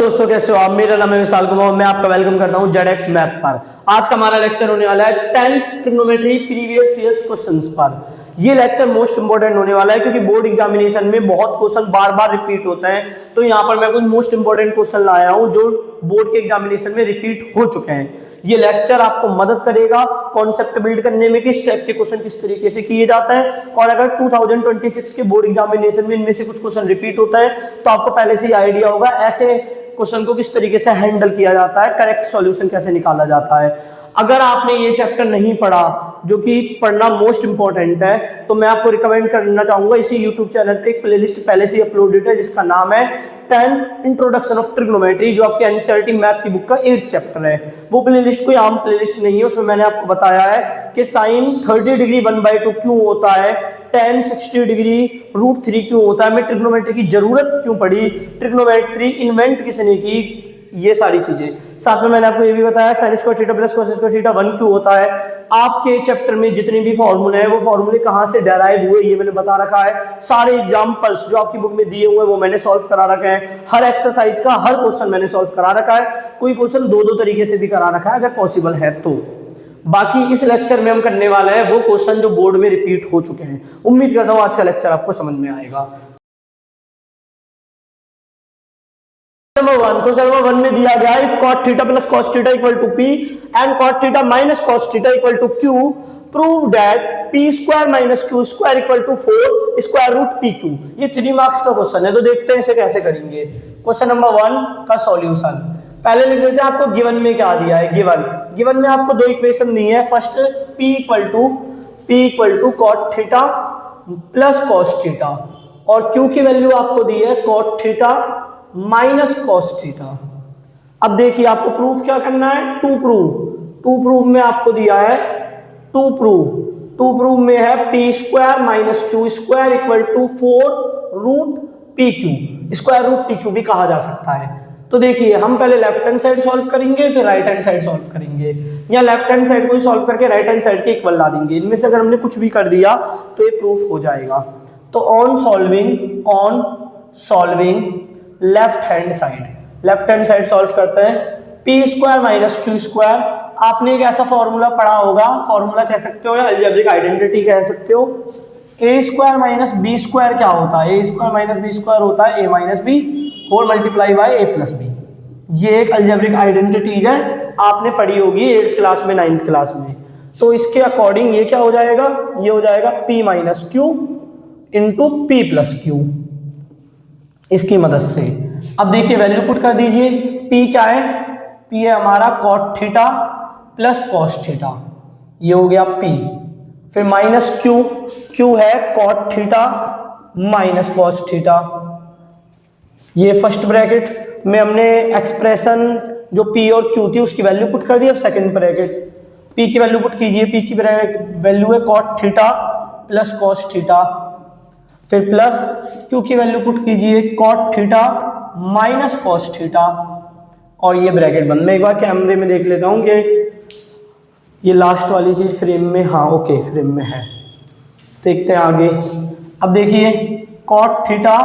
दोस्तों, कैसे हो आप। मेरा नाम है विशाल कुमार, मैं आपका वेलकम करता हूं जेडएक्स मैथ पर। आज का हमारा लेक्चर होने वाला है 10th trigonometry previous year questions पर। ये लेक्चर मोस्ट इंपोर्टेंट होने वाला है क्योंकि बोर्ड एग्जामिनेशन में बहुत क्वेश्चन बार बार रिपीट होते हैं। तो यहाँ पर मैं कुछ मोस्ट इंपोर्टेंट क्वेश्चन लाया हूँ जो बोर्ड के एग्जामिनेशन में रिपीट हो चुके हैं। ये लेक्चर आपको मदद करेगा कॉन्सेप्ट बिल्ड करने में कि इस टाइप के क्वेश्चन किस तरीके से किए जाते हैं। और अगर 2026 के बोर्ड एग्जामिनेशन में इनमें से कुछ क्वेश्चन रिपीट होता है तो आपको पहले से ही आइडिया होगा ऐसे क्वेश्चन को किस तरीके से हैंडल किया जाता है, करेक्ट सॉल्यूशन कैसे निकाला जाता है। अगर आपने ये चैप्टर नहीं पढ़ा, जो कि पढ़ना मोस्ट इंपॉर्टेंट है, तो मैं आपको रिकमेंड करना चाहूंगा इसी यूट्यूब चैनल पे एक प्लेलिस्ट पहले से अपलोडेड है जिसका नाम है 10 इंट्रोडक्शन ऑफ ट्रिग्नोमेट्री, जो आपके एनसीईआरटी मैथ की बुक का 8th चैप्टर है। वो प्लेलिस्ट कोई आम प्लेलिस्ट नहीं है, उसमें मैंने आपको बताया है कि साइन 30 डिग्री 1/2 क्यों होता है, tan 60 डिग्री √3 क्यों होता है, हमें ट्रिग्नोमेट्री की जरूरत क्यों पड़ी, ट्रिग्नोमेट्री इन्वेंट किसने की, ये सारी चीजें। साथ में मैंने आपको ये भी बताया sign square theta plus cos square theta 1 क्यों होता है। आपके चैप्टर में जितने भी फॉर्मूले हैं वो फॉर्मूले कहाँ से डेराइव हुए ये मैंने बता रखा है। सारे एग्जांपल्स जो आपकी बुक में दिए हुए हैं वो मैंने सॉल्व करा रखे हैं। हर एक्सरसाइज का हर क्वेश्चन मैंने सॉल्व करा रखा है। कोई क्वेश्चन दो तरीके से भी करा रखा है अगर पॉसिबल है तो। बाकी इस लेक्चर में हम करने वाले हैं वो क्वेश्चन जो बोर्ड में रिपीट हो चुके हैं। उम्मीद करता हूँ आज का लेक्चर आपको समझ में आएगा। क्वेश्चन नंबर 1 में दिया गया है, if cot theta plus cos theta equal to p and cot theta minus cos theta equal to q, prove that p square minus q square equal to 4 square root pq। ये 3 marks का question है, तो देखते हैं इसे कैसे करेंगे। Question number 1 का सॉल्यूशन पहले लिख देते हैं। आपको गिवन में क्या दिया है, गिवन में आपको दो इक्वेशन दी है। First p equal to cot theta plus cos theta और q की वैल्यू आपको दी है cot theta minus cos theta. अब देखिए आपको प्रूफ क्या करना है, टू प्रूफ में आपको दिया है टू प्रूफ में है p square minus q square equal to 4 root pq, square root pq भी कहा जा सकता है। तो देखिए हम पहले लेफ्ट हैंड साइड सॉल्व करेंगे फिर राइट हैंड साइड सॉल्व करेंगे, या लेफ्ट हैंड साइड को ही सॉल्व करके राइट हैंड साइड के इक्वल ला देंगे। इनमें से अगर हमने कुछ भी कर दिया तो ये प्रूफ हो जाएगा। तो on solving left hand side solve करते हैं। p square minus q square, आपने एक ऐसा फॉर्मूला पढ़ा होगा, फॉर्मूला कह सकते हो या अलजेब्रिक आइडेंटिटी कह सकते हो। a square minus b square क्या होता है, a square minus b square होता है a minus b whole multiply by a plus b। ये एक अलजेब्रिक आइडेंटिटी है, आपने पढ़ी होगी 8th क्लास में 9th क्लास में। तो इसके अकॉर्डिंग ये क्या हो जाएगा, ये हो जाएगा p minus q into p plus q, इसकी मदद से। अब देखिए वैल्यू पुट कर दीजिए। p क्या है, p है हमारा cot theta plus cos theta, ये हो गया p। फिर माइनस q है cot theta minus cos theta, ये फर्स्ट ब्रैकेट में हमने एक्सप्रेशन जो p और q थी उसकी वैल्यू पुट कर दी। अब सेकंड ब्रैकेट p की वैल्यू पुट कीजिए, p की वैल्यू है cot theta plus cos theta, फिर प्लस q की वैल्यू पुट कीजिए cot theta minus cos theta, और ये ब्रैकेट बंद। मैं एक बार कैमरे में देख लेता हूँ कि ये लास्ट वाली चीज फ्रेम में, हाँ ओके फ्रेम में है। देखते हैं आगे। अब देखिए cot theta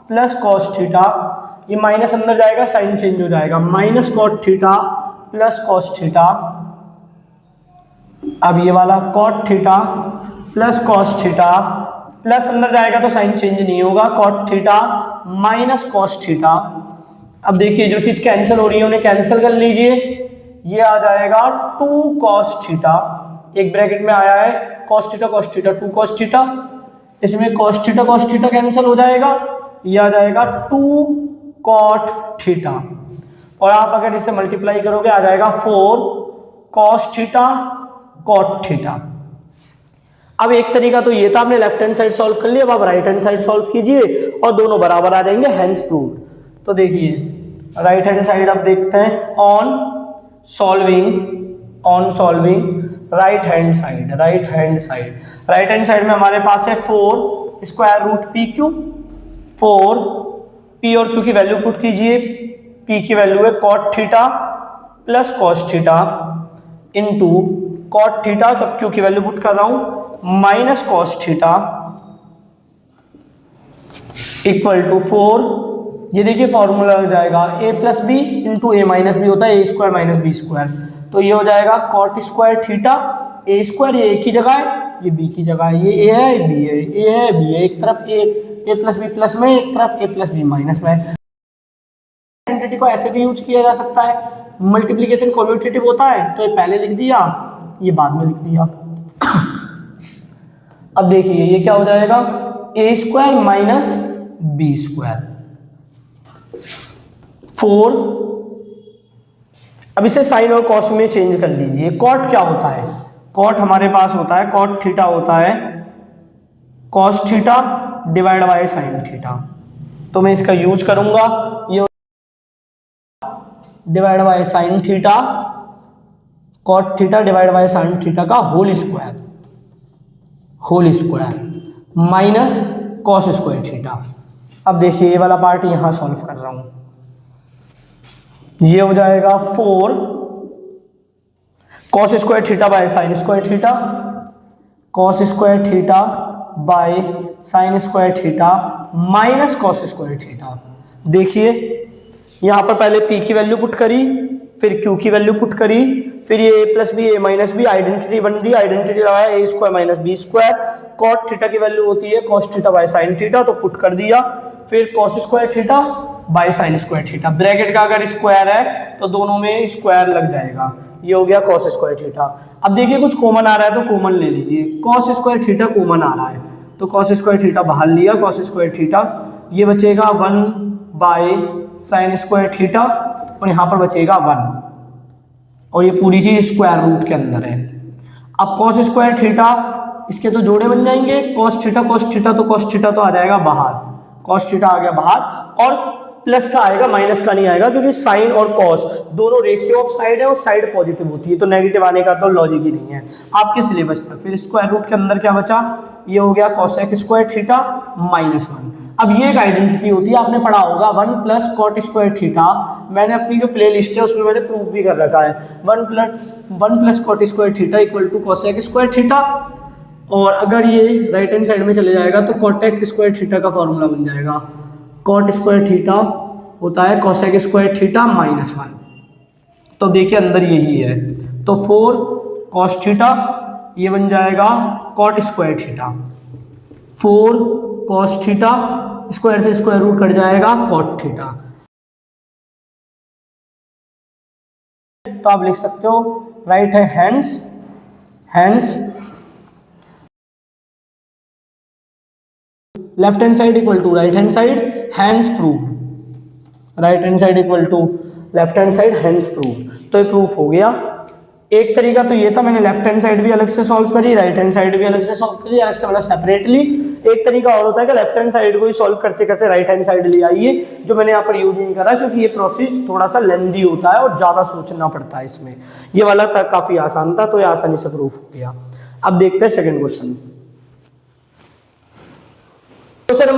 plus cos theta, ये माइनस अंदर जाएगा साइन चेंज हो जाएगा, minus cot theta plus cos theta. अब ये वाला cot theta plus cos theta, plus अंदर जाएगा तो साइन चेंज नहीं होगा, cot theta minus cos theta. अब देखिए जो चीज कैंसिल हो रही है उन्हें कैंसिल कर लीजिए, ये आ जाएगा 2 cos थीटा, एक ब्रैकेट में आया है cos थीटा 2 cos थीटा, इसमें cos थीटा कैंसिल हो जाएगा, ये आ जाएगा 2 cot थीटा, और आप अगर इसे मल्टीप्लाई करोगे आ जाएगा 4 cos थीटा cot थीटा। अब एक तरीका तो ये था, आपने लेफ्ट हैंड साइड सॉल्व कर लिया, अब आप राइट हैंड साइड सॉल्व कीजिए और दोनों बराबर आ जाएंगे, हेंस प्रूव्ड। तो देखिए राइट हैंड साइड आप देखते हैं, on solving right hand side में हमारे पास है 4 स्क्वायर रूट pq, 4 p और q की वैल्यू पुट कीजिए। p की वैल्यू है cot theta plus cos theta into cot theta, अब q की वैल्यू पुट कर रहा हूं minus cos theta equal to 4 ये देखिए फॉर्मूला हो जाएगा ए plus B into A minus B होता है A square minus B square, तो ये हो जाएगा कॉट स्क्वायर थीटा ए स्क्वायर, ये एक ही जगह है, ये बी की जगह है, ये ए है बी है, ए है बी है, एक तरफ ए प्लस बी प्लस में, एक तरफ ए प्लस बी माइनस में। आइडेंटिटी को ऐसे भी यूज किया जा सकता है, मल्टीप्लिकेशन कम्यूटेटिव होता है तो ये पहले लिख दिया, ये बाद में लिख दिया। अब देखिए ये क्या हो जाएगा ए स्क्वायर माइनस बी स्क्वायर 4। अब इसे साइन और कॉस में चेंज कर लीजिए। कॉट क्या होता है, कॉट हमारे पास होता है, कॉट थीटा होता है cos theta divide by sign theta, तो मैं इसका यूज करूंगा, ये divide by sign theta cot theta divide by sign theta का whole square minus cos square theta. अब देखिए ये वाला पार्ट यहां सॉल्व कर रहा हूं, ये हो जाएगा 4 cos square theta by sign square theta, cos square theta by sign square theta minus cos square theta. देखिए यहां पर पहले p की वैल्यू पुट करी, फिर q की वैल्यू पुट करी, फिर ये a plus B A minus B identity बन रही, आइडेंटिटी लगाया A square minus B square, cot theta की वैल्यू होती है cos theta by sign theta, तो पुट कर दिया, फिर cos square theta by sign square theta, bracket का अगर स्क्वायर है तो दोनों में स्क्वायर लग जाएगा, ये हो गया कॉस स्क्वायर थीटा। अब देखिए कुछ कॉमन आ रहा है तो कॉमन ले लीजिए, कॉस स्क्वायर थीटा कॉमन आ रहा है तो कॉस स्क्वायर थीटा बाहर लिया, कॉस स्क्वायर थीटा, ये बचेगा 1 बाय साइन स्क्वायर थीटा और यहाँ पर बचेगा 1 और ये पूरी चीज स्क्वायर रूट के अंदर है। अब कॉस स्क्वायर थीटा इसके तो जोड़े बन जाएंगे, कॉस थीटा तो कॉस थीटा तो आ जाएगा बाहर, कॉस थीटा आ गया बाहर और प्लस का आएगा माइनस का नहीं आएगा, क्योंकि साइन और कॉस दोनों रेशियो ऑफ साइड है और साइड पॉजिटिव होती है तो नेगेटिव आने का तो लॉजिक ही नहीं है आपके सिलेबस तक। फिर स्क्वायर रूट के अंदर क्या बचा, ये हो गया कॉसेक स्क्वायर थीटा माइनस 1। अब ये एक आइडेंटिटी होती है, आपने पढ़ा होगा 1 प्लस कॉट स्क्वायर थीटा, मैंने अपनी जो प्ले लिस्ट है उसमें मैंने प्रूफ भी कर रखा है, 1 plus cot square theta equal to cosec square theta, और अगर ये राइट हैंड साइड में चले जाएगा तो कॉटेक स्क्वायर थीटा का फॉर्मूला बन जाएगा, कॉट स्क्वायर थीटा होता है कॉसेक स्क्वायर थीटा माइनस 1, तो देखिए अंदर यही है, तो 4 कॉस थीटा ये बन जाएगा cot square theta, 4 cos theta square से स्क्वायर रूट कट जाएगा कॉट थीटा। तो आप लिख सकते हो राइट है hence left hand side equal to right hand side, hence proved, right hand side equal to left hand side, hence proved. तो ये प्रूफ हो गया। एक तरीका तो ये था, मैंने लेफ्ट हैंड साइड भी अलग से सॉल्व करी, राइट हैंड साइड भी अलग से सॉल्व करी, अलग से मतलब सेपरेटली। एक तरीका और होता है कि लेफ्ट हैंड साइड को ही सॉल्व करते करते राइट हैंड साइड ले आइए, जो मैंने यहाँ पर यूज नहीं करा क्योंकि ये प्रोसेस थोड़ा सा लेंदी होता है और ज्यादा सोचना पड़ता है इसमें। ये वाला तक काफी आसान था तो ये आसानी से प्रूफ हो गया। अब देखते हैं सेकंड क्वेश्चन। क्वेश्चन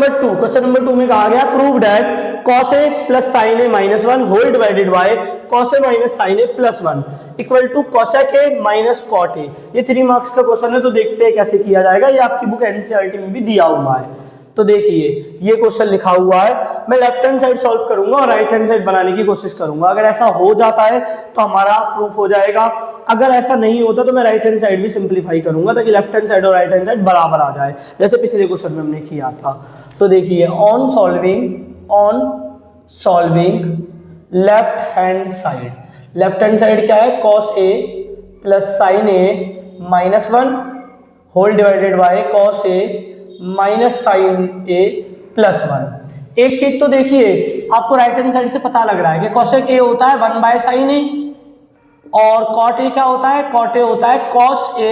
नंबर 2 में कहा गया prove that cos a plus sin a minus 1 whole divided by cos a minus sin a plus 1 equal to cosec a minus cot a। ये 3 मार्क्स का क्वेश्चन है तो देखते हैं कैसे किया जाएगा। ये आपकी बुक एनसीईआरटी में भी दिया हुआ है। तो देखिए ये क्वेश्चन लिखा हुआ है, मैं लेफ्ट हैंड साइड सॉल्व करूंगा और राइट हैंड साइड बनाने की कोशिश करूंगा। अगर ऐसा हो जाता है तो हमारा प्रूफ हो जाएगा, अगर ऐसा नहीं होता तो मैं राइट हैंड साइड भी सिंपलीफाई करूंगा ताकि लेफ्ट हैंड साइड और राइट हैंड साइड बराबर आ जाए, जैसे पिछले क्वेश्चन में हमने किया था। तो देखिए on solving left hand side क्या है, cos a plus sin a minus 1 whole divided by cos a minus sin a plus 1। एक चीज तो देखिए आपको राइट हैंड साइड से पता लग रहा है कि cosec a होता है 1 बाय sin a और cot a क्या होता है, cot a होता है cos a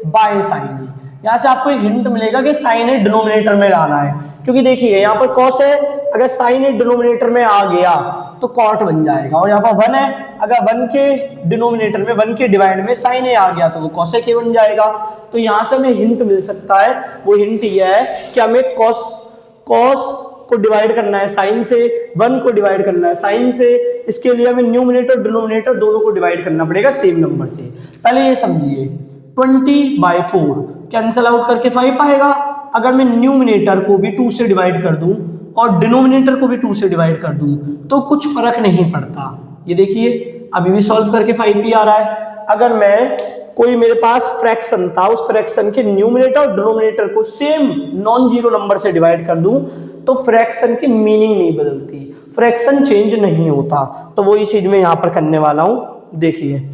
by sin a। यहाँ से आपको एक हिंट मिलेगा कि sin a डिनोमिनेटर में लाना है, क्योंकि देखिए यहाँ पर cos है, अगर sin a डिनोमिनेटर में आ गया तो cot बन जाएगा, और यहाँ पर 1 है, अगर 1 के डिनोमिनेटर में 1 के डिवाइड में sin a आ गया तो वो cosec a बन जाएगा। तो यहाँ से हमें हिंट मिल सकता है, वो हिंट यह है कि हमें cos को डिवाइड करना है sin से, 1 को डिवाइड करना है sin से, इसके लिए हमें न्यूमिनेटर डिनोमिनेटर दोनों को डिवाइड करना पड़ेगा सेम नंबर से। पहले ये समझिए 20/4 कैंसल आउट करके 5 आएगा, अगर मैं न्यूमिनेटर को भी 2 से डिवाइड कर दूं और डिनोमिनेटर को भी 2 से डिवाइड कर दूं तो कुछ फर्क नहीं पड़ता। ये देखिए अभी भी सॉल्व करके 5p आ रहा है। अगर मैं कोई मेरे पास फ्रैक्शन था, उस फ्रैक्शन के न्यूमरेटर और डिनोमिनेटर को सेम नॉन जीरो नंबर से डिवाइड कर दूं तो फ्रैक्शन की मीनिंग नहीं बदलती, फ्रैक्शन चेंज नहीं होता। तो वही चीज मैं यहाँ पर करने वाला हूँ। देखिए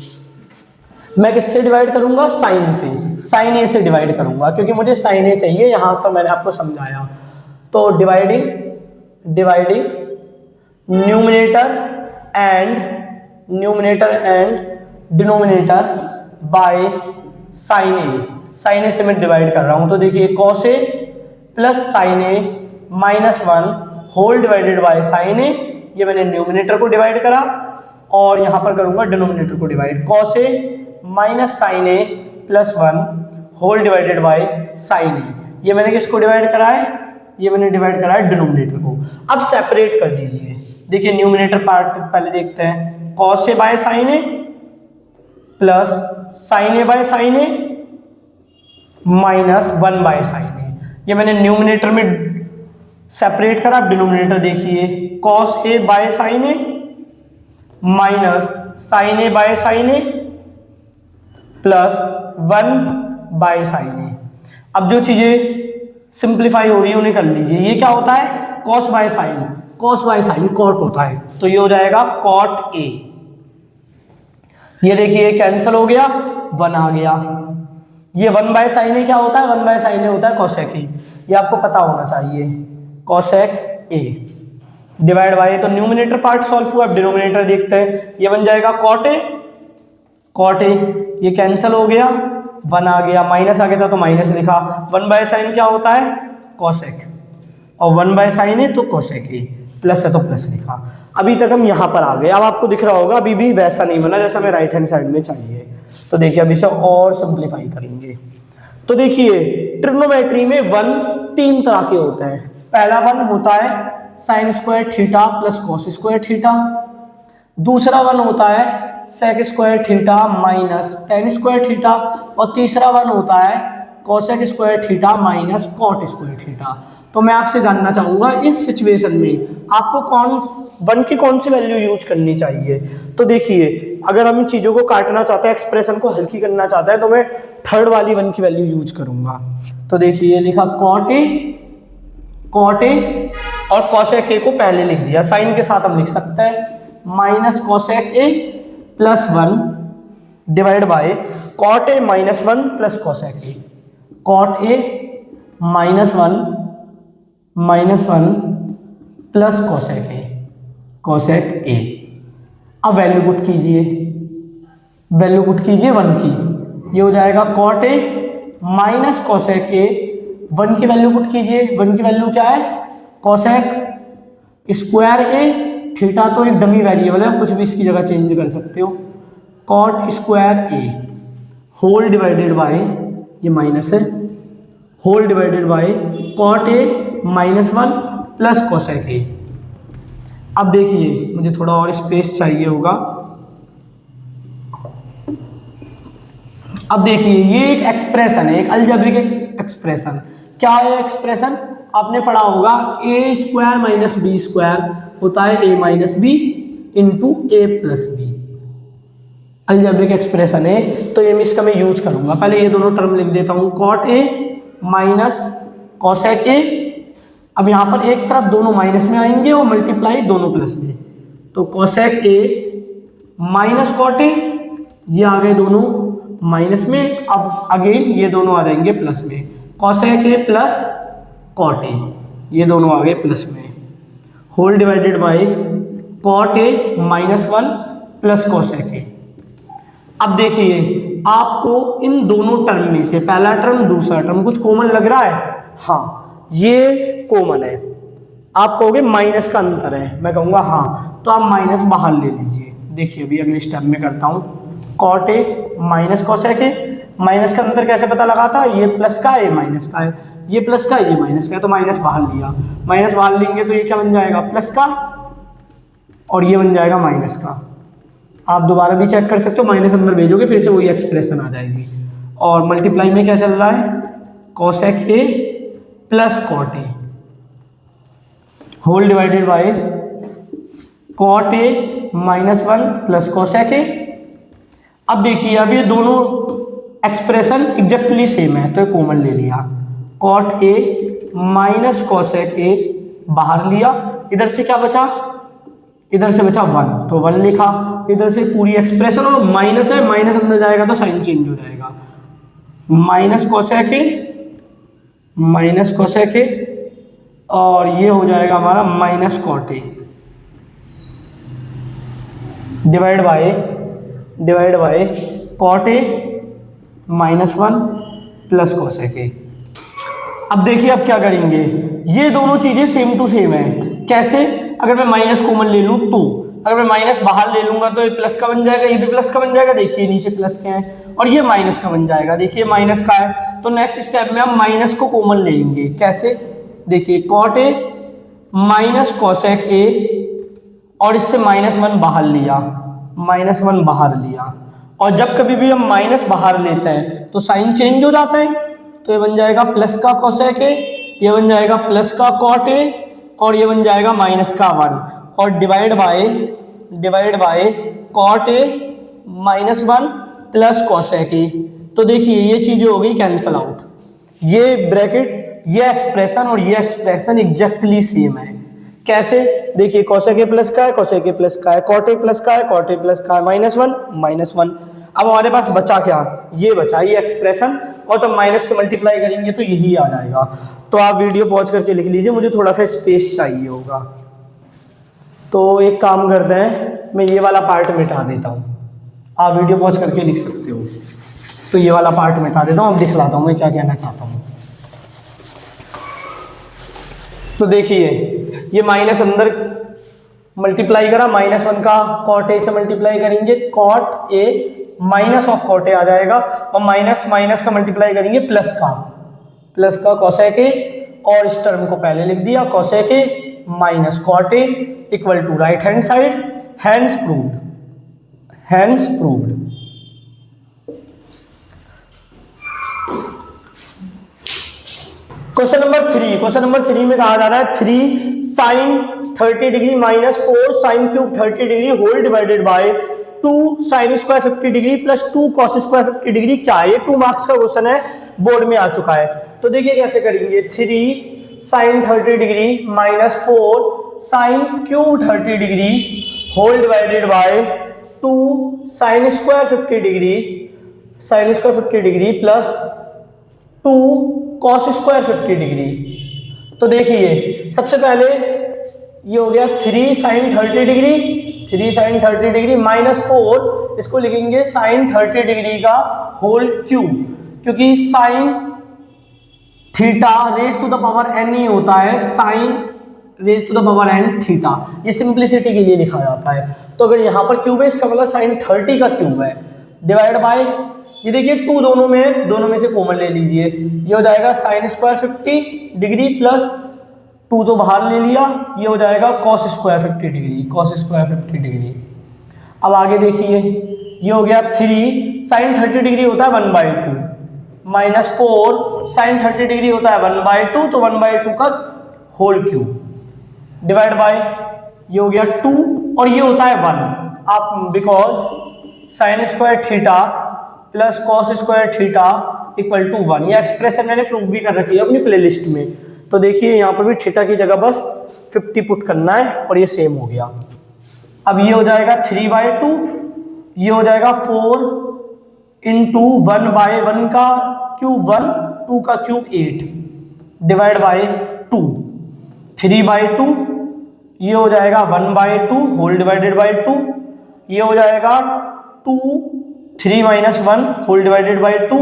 मैं किससे डिवाइड करूंगा, साइन से, साइन ए से डिवाइड करूंगा क्योंकि मुझे साइन ए चाहिए। यहाँ पर मैंने आपको समझाया। तो dividing numerator and denominator by sine A. Sine A से मैं डिवाइड कर रहा हूं तो देखिए cos A plus sine A minus 1 whole divided by sine A. ये मैंने न्यूमरेटर को डिवाइड करा और यहां पर करूंगा डिनोमिनेटर को divide, cos A minus sign A plus 1 whole divided by sine A. ये मैंने किसको डिवाइड करा है, ये मैंने डिवाइड करा है डिनोमिनेटर को। अब सेपरेट कर दीजिए। देखिए न्यूमरेटर पार्ट पहले देखते हैं, cos A by sine A plus sine A by sine A minus 1 by sine A. ये मैंने न्यूमरेटर में सेपरेट करा। अब डिनोमिनेटर देखिए, cos A by sine A minus sign A by sine A plus 1 by sine A. अब जो चीजें simplify हो रही है उन्हें कर लीजिए। ये क्या होता है, cos by sine, cos by sine cot होता है, तो ये हो जाएगा कॉट ए। ये देखिए कैंसिल हो गया, 1 आ गया। ये 1 बाय साइन ए क्या होता है, 1 बाय साइन ए होता है कोसेक ए। ये आपको पता होना चाहिए, कोसेक ए डिवाइड बाय। तो न्यूमरेटर पार्ट सॉल्व हुआ। अब डिनोमिनेटर देखते हैं, ये बन जाएगा कॉट ए, कॉट ए। ये कैंसिल हो गया, 1 आ गया, माइनस आ गया था तो माइनस लिखा। 1 बाय साइन क्या होता है, कोसेक, और 1 बाय साइन ए तो कोसेक ए, प्लस है तो प्लस लिखा। अभी तक हम यहाँ पर आ गए। अब आपको दिख रहा होगा अभी भी वैसा नहीं बना जैसा हमें राइट हैंड साइड में चाहिए। तो देखिए अभी इसे और सिंप्लीफाई करेंगे। तो देखिए ट्रिग्नोमेट्री में 1 3 तरह के होते हैं। पहला 1 होता है sign square theta plus cos square theta. दूसरा 1 होता है sec square theta minus tan square theta. और तीसरा 1 होता है cosec square theta minus cot square theta. तो मैं आपसे जानना चाहूंगा इस सिचुएशन में आपको वन की कौन सी वैल्यू यूज करनी चाहिए। तो देखिए अगर हम इन चीजों को काटना चाहते हैं, एक्सप्रेशन को हल्की करना चाहते हैं, तो मैं थर्ड वाली 1 की वैल्यू यूज करूंगा। तो देखिए लिखा कॉट ए और कोसेक ए को पहले लिख दिया, साइन के साथ हम लिख सकते हैं minus cosec A plus 1 divide by cot A minus 1 plus cosec A. Cot A minus 1 plus cosec A. अब वैल्यू पुट कीजिए, 1 की। ये हो जाएगा cot A minus cosec A. 1 की वैल्यू पुट कीजिए, 1 की वैल्यू क्या है, कोसेक स्क्वायर ए। थीटा तो एक डमी वेरिएबल है, कुछ भी इसकी जगह चेंज कर सकते हो। Cot square A whole divided by, ये माइनस है, whole divided by cot A minus 1 plus cosec A. अब देखिए मुझे थोड़ा और स्पेस चाहिए होगा। अब देखिए ये एक एक्सप्रेशन है, एक अलजेब्रिक एक्सप्रेशन। क्या है एक्सप्रेशन, आपने पढ़ा होगा ए स्क्वायर माइनस बी स्क्वायर होता है A minus b into A plus B. Algebraic expression है, तो ये इसका मैं यूज करूंगा। पहले ये दोनों टर्म लिख देता हूं, cot A minus cosec A. अब यहां पर एक तरफ दोनों माइनस में आएंगे और मल्टीप्लाई दोनों प्लस में, तो cosec A minus cot A, ये आ गए दोनों माइनस में। अब अगेन ये दोनों आ जाएंगे प्लस में, cosec A plus cot A, ये दोनों आ गए प्लस में। Whole divided by cot A minus 1 plus cosec A. अब देखिए आपको इन दोनों टर्म में से पहला टर्म दूसरा टर्म कुछ कॉमन लग रहा है, हाँ ये कॉमन है। आप कहोगे माइनस का अंतर है, मैं कहूँगा हाँ, तो आप माइनस बाहर ले लीजिए। देखिए अभी अगले स्टेप में करता हूँ, cot A minus cosec A. Minus का अंतर कैसे पता लगा था, ये प्लस का ये माइनस का है, ये प्लस का ये माइनस का है, तो माइनस बाहर लिया। माइनस बाहर लेंगे तो ये क्या बन जाएगा, प्लस का, और ये बन जाएगा माइनस का। आप दोबारा भी चेक कर सकते हो, माइनस अंदर भेजोगे फिर से वही एक्सप्रेशन आ जाएगी। और मल्टीप्लाई में क्या चल रहा है, cosec A plus cot A. Whole divided by cot A minus 1 plus cosec A. अब देखिए अब ये दोनों एक्सप्रेशन एग्जैक्टली सेम है तो ये कॉमन ले लिया, cot A minus cosec A बाहर लिया, इधर से क्या बचा, इधर से बचा 1 तो 1 लिखा, इधर से पूरी एक्सप्रेशन और माइनस है, माइनस अंदर जाएगा तो साइन चेंज हो जाएगा, माइनस कोसेक ए और ये हो जाएगा हमारा minus cot A divide by cot A minus 1 plus cosec A. अब देखिए अब क्या करेंगे, ये दोनों चीजें सेम टू सेम है। कैसे, अगर मैं माइनस कॉमन ले लूँ तो, अगर मैं माइनस बाहर ले लूंगा तो ये प्लस का बन जाएगा, ये भी प्लस का बन जाएगा, देखिए नीचे प्लस के हैं, और ये माइनस का बन जाएगा, देखिए माइनस का है। तो नेक्स्ट स्टेप में हम माइनस को कॉमन ले लेंगे। कैसे, देखिए cot A minus cosec A और इससे माइनस 1 बाहर लिया, और जब कभी भी हम माइनस बाहर लेते हैं तो साइन चेंज हो जाता है, तो ये बन जाएगा प्लस का कोसेक ए, ये बन जाएगा प्लस का कॉट ए और ये बन जाएगा माइनस का 1 और divide by cot A minus 1 plus cosec A. तो देखिए ये चीजें हो गई कैंसल आउट, ये ब्रैकेट, ये एक्सप्रेशन और ये एक्सप्रेशन एग्जैक्टली सेम है। कैसे, देखिए कोसेक ए प्लस का है, कोसेक ए प्लस का है, कॉट ए प्लस का है, कॉट ए प्लस का है, माइनस 1। अब हमारे पास बचा क्या, ये बचा ये एक्सप्रेशन, और तो माइनस से मल्टीप्लाई करेंगे तो यही आ जाएगा। तो आप वीडियो पॉज करके लिख लीजिए, मुझे थोड़ा सा स्पेस चाहिए होगा। तो एक काम करते हैं, मैं ये वाला पार्ट मिटा देता हूँ, आप वीडियो पॉज करके लिख सकते हो। तो ये वाला पार्ट मिटा देता हूँ, अब दिखलाता हूँ मैं क्या कहना चाहता हूँ। तो देखिए ये माइनस अंदर मल्टीप्लाई करा, माइनस 1 का कॉट ए से मल्टीप्लाई करेंगे, cot A minus of cot A आ जाएगा, और माइनस माइनस का मल्टीप्लाई करेंगे प्लस का कोसेक ए, और इस टर्म को पहले लिख दिया, cosec A minus cot A equal to right hand side, hence proved. Question number 3 में कहा जा रहा है 3 sine 30 degree minus 4 sine cube 30 degree whole divided by 2 sign square 50 degree plus 2 cos square 50 degree क्या है। ये 2 मार्क्स का question है, बोर्ड में आ चुका है। तो देखिए कैसे करेंगे, 3 sine 30 degree minus 4 sine cube 30 degree whole divided by 2 sign square 50 degree plus 2 cos square 50 degree. तो देखिए सबसे पहले ये हो गया 3 साइन 30 डिग्री माइनस 4, इसको लिखेंगे साइन 30 डिग्री का होल क्यूब, क्योंकि sine theta raise to the power n ही होता है, sign raise to the power n theta, ये सिंप्लिसिटी के लिए लिखा जाता है। तो अगर यहाँ पर क्यूब है इसका मतलब साइन 30 का क्यूब है, डिवाइड बाय ये देखिए 2 दोनों में से कॉमन ले लीजिए, ये हो जाएगा साइन स्क्वायर 50 डिग्री प्लस 2 तो बाहर ले लिया, ये हो जाएगा कॉस स्क्वायर 50 डिग्री। अब आगे देखिए ये हो गया 3 साइन 30 डिग्री होता है 1/2 माइनस 4 साइन 30 डिग्री होता है 1/2, तो 1/2 का होल क्यूब डिवाइड बाय ये हो गया 2 और ये होता है 1। आप because sine square theta plus cos square theta equal to 1, ये एक्सप्रेशन मैंने प्रूव भी कर रखी है अपनी प्लेलिस्ट में। तो देखिए यहाँ पर भी थीटा की जगह बस 50 पुट करना है और ये सेम हो गया। अब ये हो जाएगा 3/2, ये हो जाएगा 4 इंटू 1/1 का क्यूब 1, 2 का क्यूब 8 डिवाइड बाय 2, 3/2, ये हो जाएगा 1/2 होल डिवाइडेड बाय 2, ये हो जाएगा 2 3 minus 1 whole divided by 2,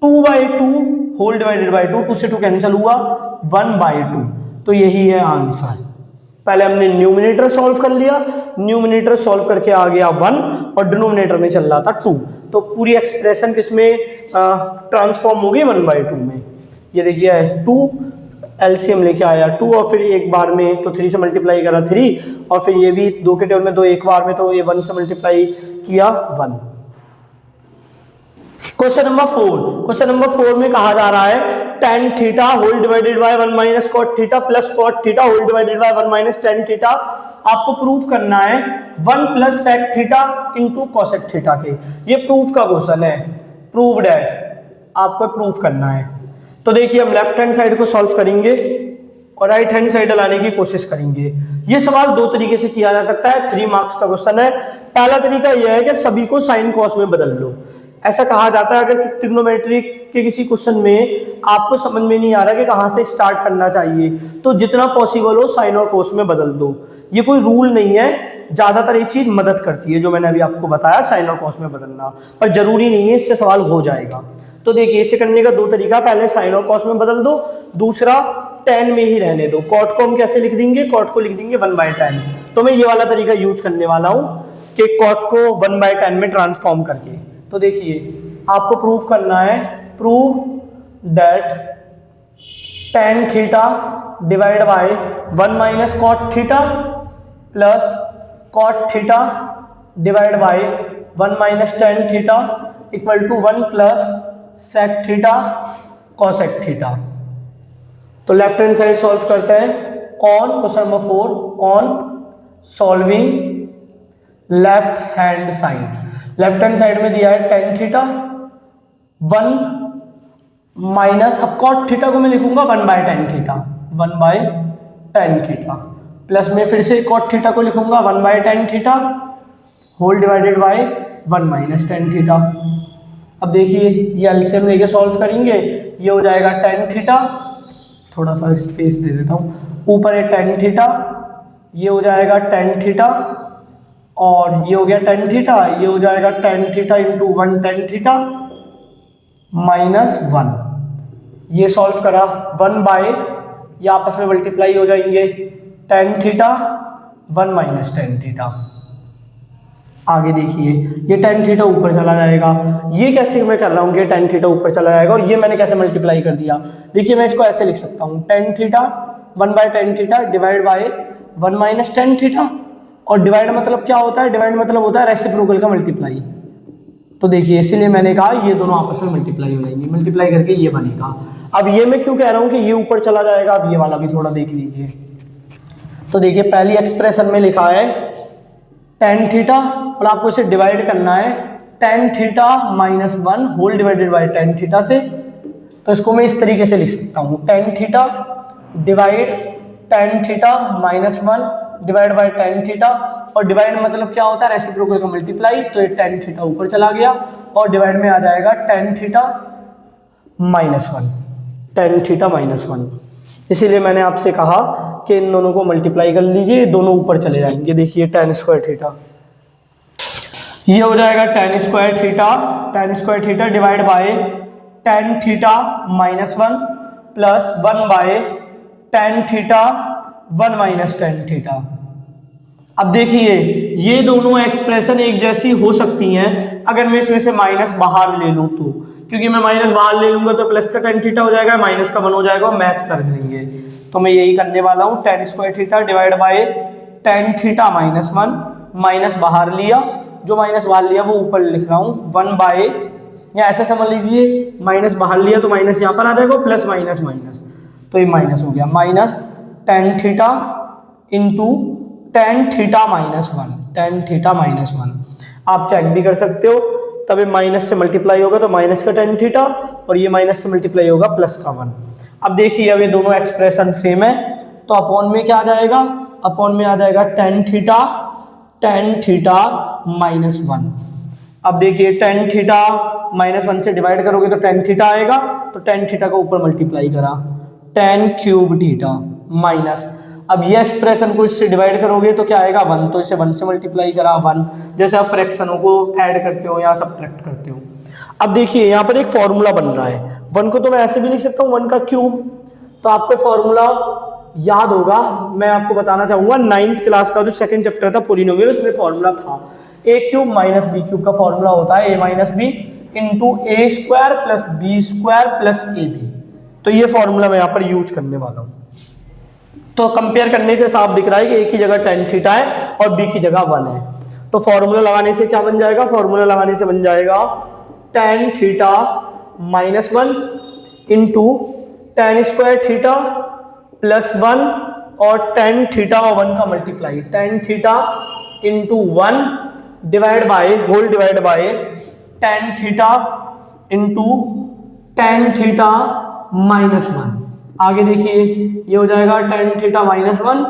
2/2 whole divided by 2, 2 से 2 कैंसिल हुआ 1/2। तो यही है आंसर। पहले हमने न्यूमिनेटर सॉल्व कर लिया, न्यूमिनेटर सॉल्व करके आ गया 1 और डिनोमिनेटर में चल रहा था 2, तो पूरी एक्सप्रेशन किसमें ट्रांसफॉर्म हो गई 1/2 में। ये देखिए 2 एलसीएम लेके आया 2 और फिर एक बार में तो 3 से मल्टीप्लाई करा 3 और फिर ये भी 2 के टेबल में 2 एक बार में तो ये 1 से मल्टीप्लाई किया 1। क्वेश्चन नंबर 4 में कहा जा रहा है tan theta whole divided by 1 minus cot theta plus cot theta whole divided by 1 minus tan theta. आपको प्रूफ करना है 1 plus sec theta into cosec theta के। ये प्रूफ का क्वेश्चन है, प्रूव दैट आपको प्रूफ करना है। तो देखिए हम लेफ्ट हैंड साइड को सॉल्व करेंगे और राइट हैंड साइड लाने की कोशिश करेंगे। ये सवाल दो तरीके से किया जा सकता है, 3 मार्क्स का क्वेश्चन है। पहला तरीका यह है कि सभी को साइन कॉस में बदल लो। ऐसा कहा जाता है अगर ट्रिग्नोमेट्री के किसी क्वेश्चन में आपको समझ में नहीं आ रहा कि कहां से स्टार्ट करना चाहिए, तो जितना पॉसिबल हो साइन और कॉस में बदल दो। ये कोई रूल नहीं है, ज्यादातर ये चीज मदद करती है जो मैंने अभी आपको बताया, साइन और कॉस में बदलना, पर जरूरी नहीं है इससे सवाल हो जाएगा। तो देखिए इसे करने का दो तरीका, पहले साइन और कॉस में बदल दो, दूसरा tan में ही रहने दो। कॉट को हम कैसे लिख देंगे, कॉट को लिख देंगे 1/tan। तो मैं ये वाला तरीका यूज करने वाला हूं कि कॉट को 1/tan में ट्रांसफॉर्म करके। तो देखिए आपको प्रूफ करना है, prove that tan theta divide by 1 minus cot theta plus cot theta divide by 1 minus tan theta equal to 1 plus sec theta cosec theta. तो लेफ्ट हैंड साइड सॉल्व करते हैं। On question number 4 on solving left hand side. Left hand side में दिया है tan theta 1 minus, अब cot theta को मैं लिखूंगा 1/tan theta, 1/tan theta plus में फिर से cot थीटा को लिखूंगा 1/tan theta whole divided by 1 minus tan theta. अब देखिए ये एलसीएम लेके सॉल्व करेंगे, ये हो जाएगा tan थीटा, थोड़ा सा स्पेस दे देता हूँ, ऊपर है tan थीटा, ये हो जाएगा tan थीटा और ये हो गया tan थीटा, ये हो जाएगा tan theta into 1 tan theta minus 1। ये सॉल्व करा 1 बाय, ये आपस में मल्टीप्लाई हो जाएंगे, tan theta 1 minus tan theta. आगे देखिए ये tan थीटा ऊपर चला जाएगा, ये कैसे मैं कर रहा हूँ कि tan थीटा ऊपर चला जाएगा और ये मैंने कैसे मल्टीप्लाई कर दिया। देखिए मैं इसको ऐसे लिख सकता हूँ, tan theta 1/tan theta divide by 1 minus tan theta, और डिवाइड मतलब क्या होता है, डिवाइड मतलब होता है रेसिप्रोकल का मल्टीप्लाई। तो देखिए इसीलिए मैंने कहा ये दोनों आपस में मल्टीप्लाई हो जाएंगे, मल्टीप्लाई करके ये बनेगा। अब ये मैं क्यों कह रहा हूँ कि ये ऊपर चला जाएगा, अब ये वाला भी थोड़ा देख लीजिए। तो देखिए पहली एक्सप्रेशन में लिखा है tan थीटा और आपको इसे डिवाइड करना है tan theta minus 1 whole divided by tan theta से। तो इसको मैं इस तरीके से लिख सकता हूँ, tan theta divide tan theta minus 1 divide by tan theta, और डिवाइड मतलब क्या होता है रेसिप्रोकल का मल्टीप्लाई। तो ये tan थीटा ऊपर चला गया और डिवाइड में आ जाएगा tan theta minus 1, tan theta minus 1। इसीलिए मैंने आपसे कहा कि इन दोनों को मल्टीप्लाई कर लीजिए, दोनों ऊपर चले जाएंगे। देखिए tan स्क्वायर थीटा, ये हो जाएगा tan square theta divide by tan theta minus 1 plus 1 by tan theta 1 minus tan theta. अब देखिए ये दोनों एक्सप्रेशन एक जैसी हो सकती हैं अगर मैं इसमें से माइनस बाहर ले लूं तो, क्योंकि मैं माइनस बाहर ले लूंगा तो प्लस का tan थीटा हो जाएगा, माइनस का 1 हो जाएगा, मैच कर देंगे। तो मैं यही करने वाला हूं, tan square theta divide by tan theta minus 1, minus बाहर लिया, जो माइनस बाहर लिया वो ऊपर लिख रहा हूँ 1 बाय, या ऐसा समझ लीजिए माइनस बाहर लिया तो माइनस यहाँ पर आ जाएगा, प्लस माइनस माइनस, तो ये माइनस हो गया, minus tan theta into tan theta minus 1, tan theta minus 1। आप चेक भी कर सकते हो, तब ये माइनस से मल्टीप्लाई होगा तो माइनस का tan थीटा और ये माइनस से मल्टीप्लाई होगा प्लस का 1। अब देखिए अब ये दोनों एक्सप्रेशन सेम है, तो अपॉन में क्या आ जाएगा, अपॉन में आ जाएगा tan थीटा माइनस 1। अब देखिए tan थीटा माइनस 1 से डिवाइड करोगे तो tan थीटा आएगा, तो tan थीटा का ऊपर मल्टीप्लाई करा tan क्यूब थीटा माइनस, अब ये एक्सप्रेशन को इससे डिवाइड करोगे तो क्या आएगा 1, तो इसे 1 से मल्टीप्लाई करा 1, जैसे आप फ्रैक्शनों को ऐड करते हो या सब्ट्रैक्ट करते हो। अब देखिए यहाँ पर एक फॉर्मूला बन रहा है, 1 को तो मैं ऐसे भी लिख सकता हूँ 1 का क्यूब, तो आपको फॉर्मूला याद होगा, मैं आपको बताना चाहूंगा 9th क्लास का जो सेकंड चैप्टर था पॉलिनोमियल, उसमें फॉर्मूला था a cube minus b cube का फॉर्मूला होता है a minus b into a square plus B square plus a B. तो ये फॉर्मूला मैं यहाँ पर यूज करने वाला हूँ। तो कंपेयर करने से साफ दिख रहा है कि एक ही जगह tan थीटा है और b की जगह 1 है। तो फॉर्मूला लगाने से क्या बन जाएगा, फॉर्मूला लगाने से बन जाएगा tan theta minus one into tan square theta plus one और टेन थीटा और वन का multiply, tan theta into one divide by whole divide by tan theta into tan theta minus one. आगे देखिए ये हो जाएगा टेन थीटा माइनस वन,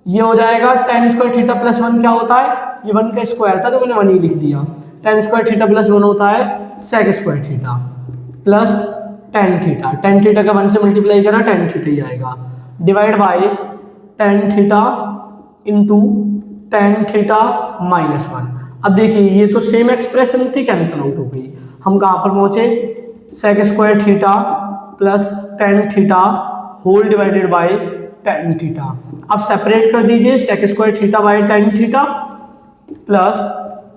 ये हो जाएगा ten square theta plus one क्या होता है, ये वन का स्क्वायर था तो मैंने वन ही लिख दिया। Tan square theta plus one होता है sec square theta plus tan theta, tan theta का वन से मल्टीप्लाई करा टेन थीटा ही आएगा, divide by tan theta into tan theta minus one. अब देखिए ये तो सेम एक्सप्रेशन थी, कैंसिल आउट हो गई। हम कहाँ पर पहुंचे, sec square theta plus tan theta whole divided by tan theta. अब सेपरेट कर दीजिए, sec square theta bye tan theta plus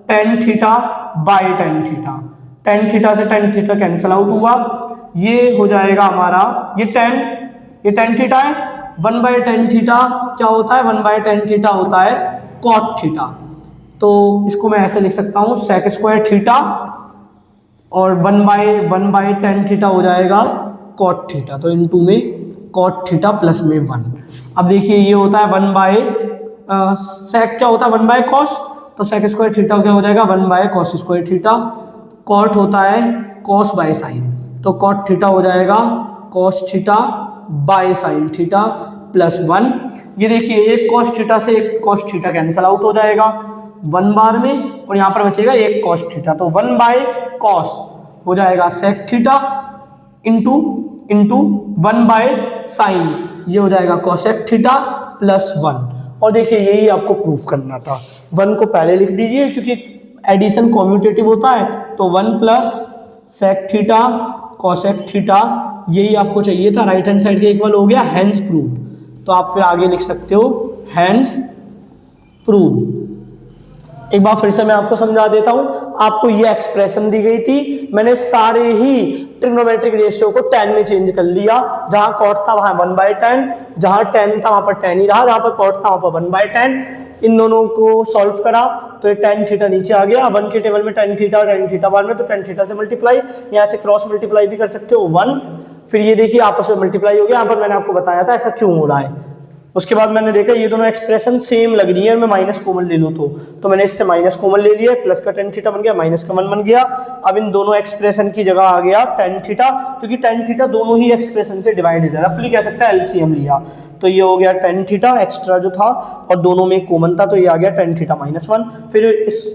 tan theta by tan theta, tan theta से टेन थीटा कैंसिल आउट हुआ, ये हो जाएगा हमारा ये टेन थीटा है, वन बाय टेन थीटा क्या होता है, वन बाय टेन थीटा होता है कॉट थीटा। तो इसको मैं ऐसे लिख सकता हूँ सेक स्क्वायर थीटा और वन बाय टेन थीटा हो जाएगा कॉट थीटा, तो इन टू में कॉट थीटा प्लस में वन। अब देखिए ये होता है वन बाय सेक क्या होता है वन बाय कॉस, तो सेक स्क्वायर थीटा क्या हो जाएगा one by cos square theta, cot होता है कॉस बाय साइन, तो कॉट थीटा हो जाएगा cos theta by sign theta plus one. ये देखिए एक कॉस थीटा से एक कॉस थीटा कैंसिल आउट हो जाएगा वन बार में, और यहाँ पर बचेगा एक कॉस थीटा, तो वन बाय कॉस हो जाएगा sec theta into one by sin, ये हो जाएगा कॉसेक थीटा प्लस वन। और देखिए यही आपको प्रूफ करना था, वन को पहले लिख दीजिए क्योंकि एडिशन कॉम्यूटेटिव होता है, तो one plus sec theta cosec theta यही आपको चाहिए था, राइट हैंड साइड के इक्वल हो गया, हैंस प्रूव्ड। तो आप फिर आगे लिख सकते हो हैंस प्रूव्ड। एक बार फिर से मैं आपको समझा देता हूं, आपको ये एक्सप्रेशन दी गई थी, मैंने सारे ही ट्रिग्नोमेट्रिक रेशियो को 10 में चेंज कर लिया, जहां कॉट था वहां 1/10, जहां 10 था वहां पर 10 ही रहा, जहां पर कॉट था वहां पर 1/10। इन दोनों को सॉल्व करा तो ये टेन थीटा नीचे आ गया, वन के टेबल में टेन थीटा बार में, तो टेन थीटा से मल्टीप्लाई, यहाँ से क्रॉस मल्टीप्लाई भी कर सकते हो वन, फिर ये देखिए आपस में मल्टीप्लाई हो गया। यहाँ पर मैंने आपको बताया था ऐसा क्यों हो रहा है, उसके बाद मैंने देखा ये दोनों एक्सप्रेशन सेम लग रही है, मैं माइनस कॉमन ले लूँ तो मैंने इससे माइनस कॉमन ले लिया, प्लस का टेन थीटा बन गया, माइनस का वन बन गया। अब इन दोनों एक्सप्रेशन की जगह आ गया टेन थीटा, क्योंकि टेन थीटा दोनों ही एक्सप्रेशन से डिवाइड है, रफली कह सकते हैं एलसीएम लिया, तो ये हो गया टेन थीटा एक्स्ट्रा जो था और दोनों में कॉमन था, तो ये आ गया टेन थीटा माइनस वन। फिर इस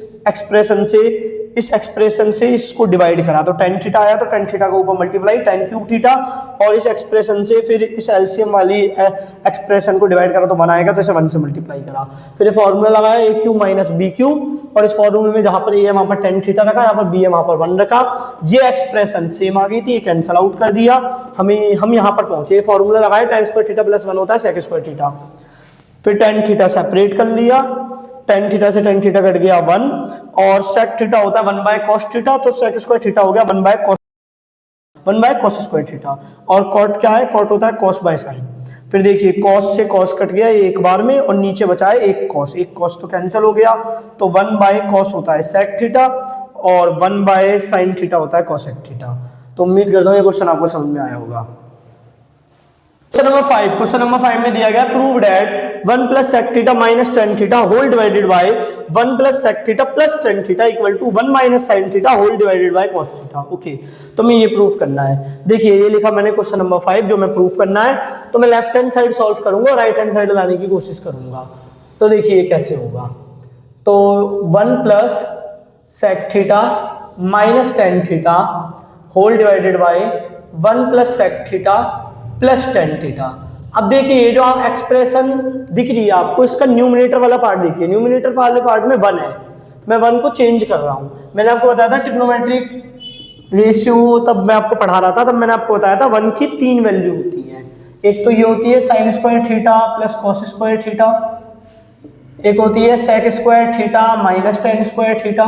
एक्सप्रेशन से इसको डिवाइड करा तो टेन थीटा आया, तो टेन थीटा के ऊपर मल्टीप्लाई टेन क्यूब थीटा, और इस एक्सप्रेशन से फिर इस एलसीएम वाली एक्सप्रेशन को डिवाइड करा तो वन आएगा, तो इसे वन से मल्टीप्लाई करा, फिर फॉर्मूला लगाया ए क्यूब माइनस बी क्यूब, और इस फॉर्मूले में जहां पर ए है वहां पर टेन थीटा रखा, यहाँ पर बी है वहां पर वन रखा, ये एक्सप्रेशन सेम आ गई थी, कैंसल आउट कर दिया, हम यहाँ पर पहुंचे, फॉर्मूला लगाया ten square theta plus one होता है सेक स्क्वायर थीटा, फिर टेन थीटा सेपरेट कर लिया, टेन थीटा से टेन थीटा कट गया वन, और सेक थीटा होता है वन बाय कॉस थीटा, तो सेक स्क्वायर थीटा हो गया one by cos square theta, और कॉट क्या है, कॉट होता है कॉस बाय साइन। फिर देखिए कॉस से कॉस कट गया एक बार में, और नीचे बचा है एक कॉस तो कैंसिल हो गया, तो वन बाय कॉस होता है सेक थीटा और वन बाय साइन थीटा होता है कॉसेक थीटा। तो उम्मीद करता हूँ ये क्वेश्चन आपको समझ में आया होगा। क्वेश्चन नंबर 5 में दिया गया prove that 1 plus sec theta minus tan theta whole divided by 1 plus sec theta plus tan theta equal to 1 minus sin theta whole divided by cos theta. Okay, तो मैं ये प्रूफ करना है। देखिए ये लिखा मैंने क्वेश्चन नंबर 5 जो मैं प्रूफ करना है, तो मैं लेफ्ट हैंड साइड सॉल्व करूंगा और राइट हैंड साइड लाने की कोशिश करूंगा। तो देखिए कैसे होगा, तो 1 plus sec theta minus tan theta whole divided by 1 plus sec theta plus tan theta. अब देखिए ये जो एक्सप्रेशन दिख रही है आपको, इसका न्यूमरेटर वाला पार्ट देखिए, न्यूमरेटर वाले पार्ट में 1 है, मैं 1 को चेंज कर रहा हूं। मैंने आपको बताया था ट्रिग्नोमेट्रिक रेशियो, तब मैं आपको पढ़ा रहा था, तब मैंने आपको बताया था 1 की 3 वैल्यू होती है। एक तो ये होती है sign square theta plus cos square theta, एक होती है sec square theta minus tan square theta,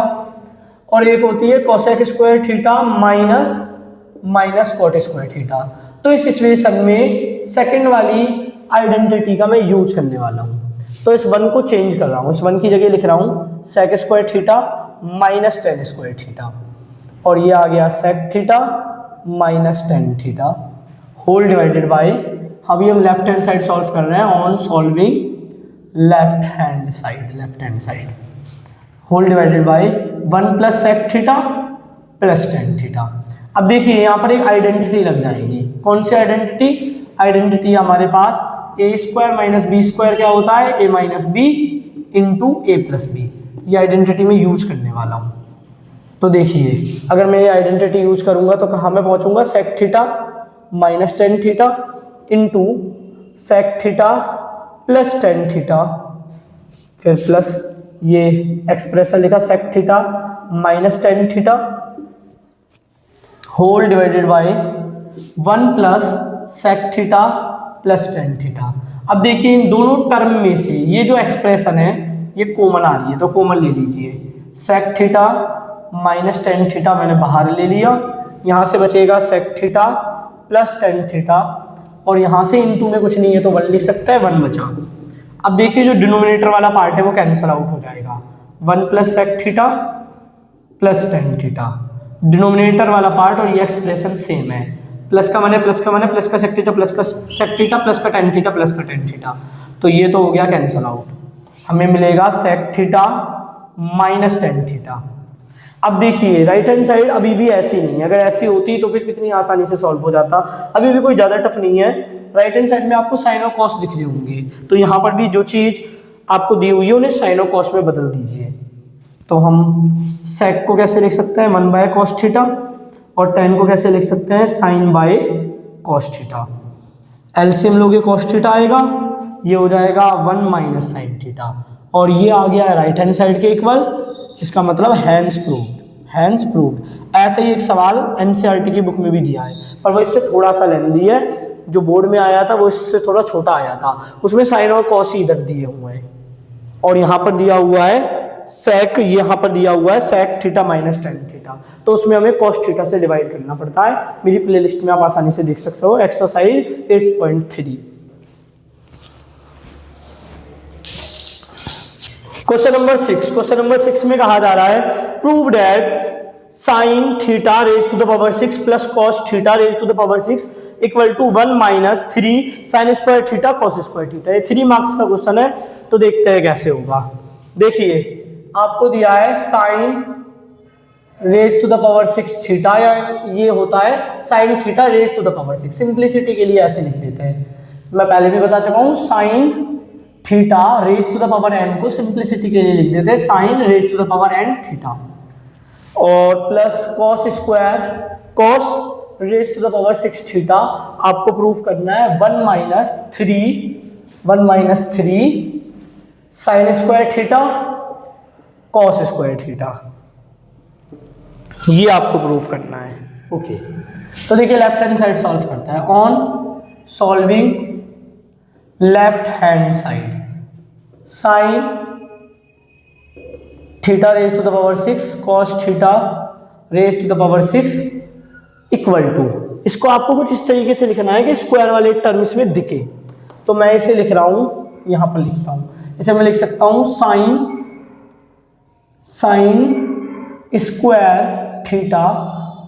और एक होती है cosec square theta minus cot square theta. तो इस सिचुएशन में सेकंड वाली आइडेंटिटी का मैं यूज करने वाला हूं, तो इस 1 को चेंज कर रहा हूं, इस 1 की जगह लिख रहा हूं sec square theta minus tan square theta, और ये आ गया sec theta minus tan theta whole divided by, अभी हम लेफ्ट हैंड साइड सॉल्व कर रहे हैं, on solving left hand side whole divided by 1 plus sec theta plus tan theta. अब देखिए यहाँ पर एक आइडेंटिटी लग जाएगी, कौन सी आइडेंटिटी हमारे पास ए स्क्वायर माइनस बी स्क्वायर क्या होता है, A minus b into A plus B. ये आइडेंटिटी में यूज करने वाला हूँ। तो देखिए अगर मैं ये आइडेंटिटी यूज करूंगा तो कहाँ मैं पहुंचूंगा, sec theta minus tan theta into sec theta plus tan theta, फिर प्लस ये एक्सप्रेशन लिखा sec theta minus tan theta whole divided by 1 plus sec theta plus tan theta. अब देखिए इन दोनों टर्म में से ये जो एक्सप्रेशन है ये कॉमन आ रही है, तो कॉमन ले लीजिए, sec theta minus tan theta मैंने बाहर ले लिया, यहाँ से बचेगा sec theta plus tan theta, और यहाँ से इनटू में कुछ नहीं है तो 1 लिख सकते हैं, 1 बचा। अब देखिए जो डिनोमिनेटर वाला पार्ट है वो कैंसिल आउट हो जाएगा, 1 plus sec theta plus tan theta, denominator वाला पार्ट और ये एक्सप्रेशन सेम है, प्लस का माने प्लस का सेक थीटा प्लस का सेक थीटा प्लस का टेन थीटा प्लस का टेन थीटा, तो ये तो हो गया कैंसिल आउट, हमें मिलेगा sec theta minus tan theta. अब देखिए राइट हैंड साइड अभी भी ऐसी नहीं है, अगर ऐसी होती तो फिर कितनी आसानी से सॉल्व हो जाता, अभी भी कोई ज़्यादा टफ नहीं है। राइट हैंड साइड में आपको साइन और कॉस दिख रहे होंगे, तो यहाँ पर भी जो चीज़ आपको दी हुई है उन्हें साइन और कॉस में बदल दीजिए। तो हम सेक को कैसे लिख सकते हैं, 1 बाय कॉस थीटा, और टेन को कैसे लिख सकते हैं, sin by cos theta. LCM लोगे कॉस थीटा आएगा, ये हो जाएगा 1 माइनस साइन थीटा, और ये आ गया राइट हैंड साइड के इक्वल, इसका मतलब हैंस प्रूव्ड। ऐसे ही एक सवाल एनसीईआरटी की बुक में भी दिया है, पर वो इससे थोड़ा सा लेंदी है, जो बोर्ड में आया था वो इससे थोड़ा छोटा आया था, उसमें साइन और कॉस इधर दिए हुए हैं, और यहाँ पर दिया हुआ है सेक, यहाँ पर दिया हुआ है sec theta minus tan theta, तो उसमें हमें कॉस थीटा से डिवाइड करना पड़ता है। मेरी प्लेलिस्ट में आप आसानी से देख सकते हो, एक्सरसाइज 8.3। क्वेश्चन नंबर 6 में कहा जा रहा है prove that sin theta raise to the power 6 plus cos theta raise to the power 6 equal to 1 minus 3 sign square theta cos square theta. ये 3 मार्क्स का क्वेश्चन है, तो देखते हैं कैसे होगा। देखिए आपको दिया है sign raise to the power 6 theta, या ये होता है sin theta raise to the power 6। Simplicity के लिए ऐसे लिख देते हैं, मैं पहले भी बता चुका हूँ, sine theta raise to the power n को सिंप्लिसिटी के लिए लिख देते हैं sine raise to the power n theta, और plus cos square cos raise to the power 6 theta. आपको प्रूफ करना है 1 minus 3 sign square theta cos square theta, ये आपको प्रूफ करना है। ओके, तो देखिए लेफ्ट हैंड साइड सॉल्व करता है, on solving left hand side sin theta raise to the power 6 cos theta raise to the power 6 equal to, इसको आपको कुछ इस तरीके से लिखना है कि स्क्वायर वाले टर्म्स में दिखे, तो मैं इसे लिख रहा हूं, यहां पर लिखता हूं, इसे मैं लिख सकता हूं sin square theta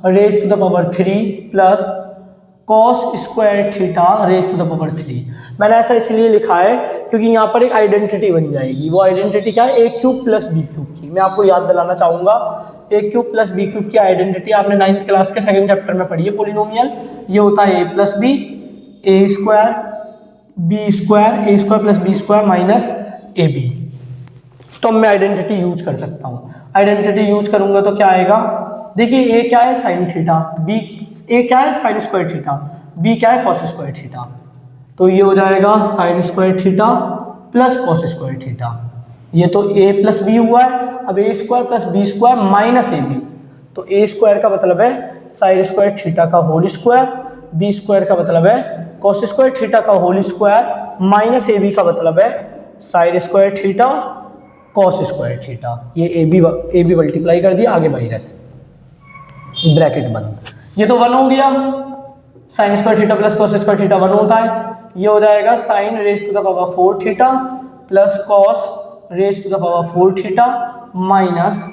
raise to the power 3 plus cos square theta raise to the power 3। मैंने ऐसा इसलिए लिखा है क्योंकि यहाँ पर एक आइडेंटिटी बन जाएगी, वो आइडेंटिटी क्या है, ए क्यूब प्लस बी क्यूब की। मैं आपको याद दिलाना चाहूँगा, ए क्यूब प्लस बी क्यूब की आइडेंटिटी आपने 9th क्लास के 2nd चैप्टर में पढ़ी है, पोलिनोमियल। ये होता है A plus B, A square plus B square minus A B. तो मैं आइडेंटिटी यूज कर सकता हूँ, आइडेंटिटी यूज करूँगा तो क्या आएगा, देखिए ए क्या है साइन थीटा, बी ए क्या है साइन स्क्वायर थीटा, बी क्या है कॉस स्क्वायर थीटा, तो ये हो जाएगा sine square theta plus cos square theta. ये तो ए प्लस बी हुआ है, अब A square plus B square minus A B, तो ए स्क्वायर का मतलब है साइन स्क्वायर थीटा का होल स्क्वायर, बी स्क्वायर का मतलब है कॉस स्क्वायर थीटा का whole square, minus A B का मतलब है sign square theta cos square theta. ये ए बी मल्टीप्लाई कर दिया, आगे माइनस ब्रैकेट बंद। ये तो 1 हो गया, sin square theta plus cos square theta 1 होता है। ये हो जाएगा sin raise to the power 4 theta plus cos raise to the power 4 theta minus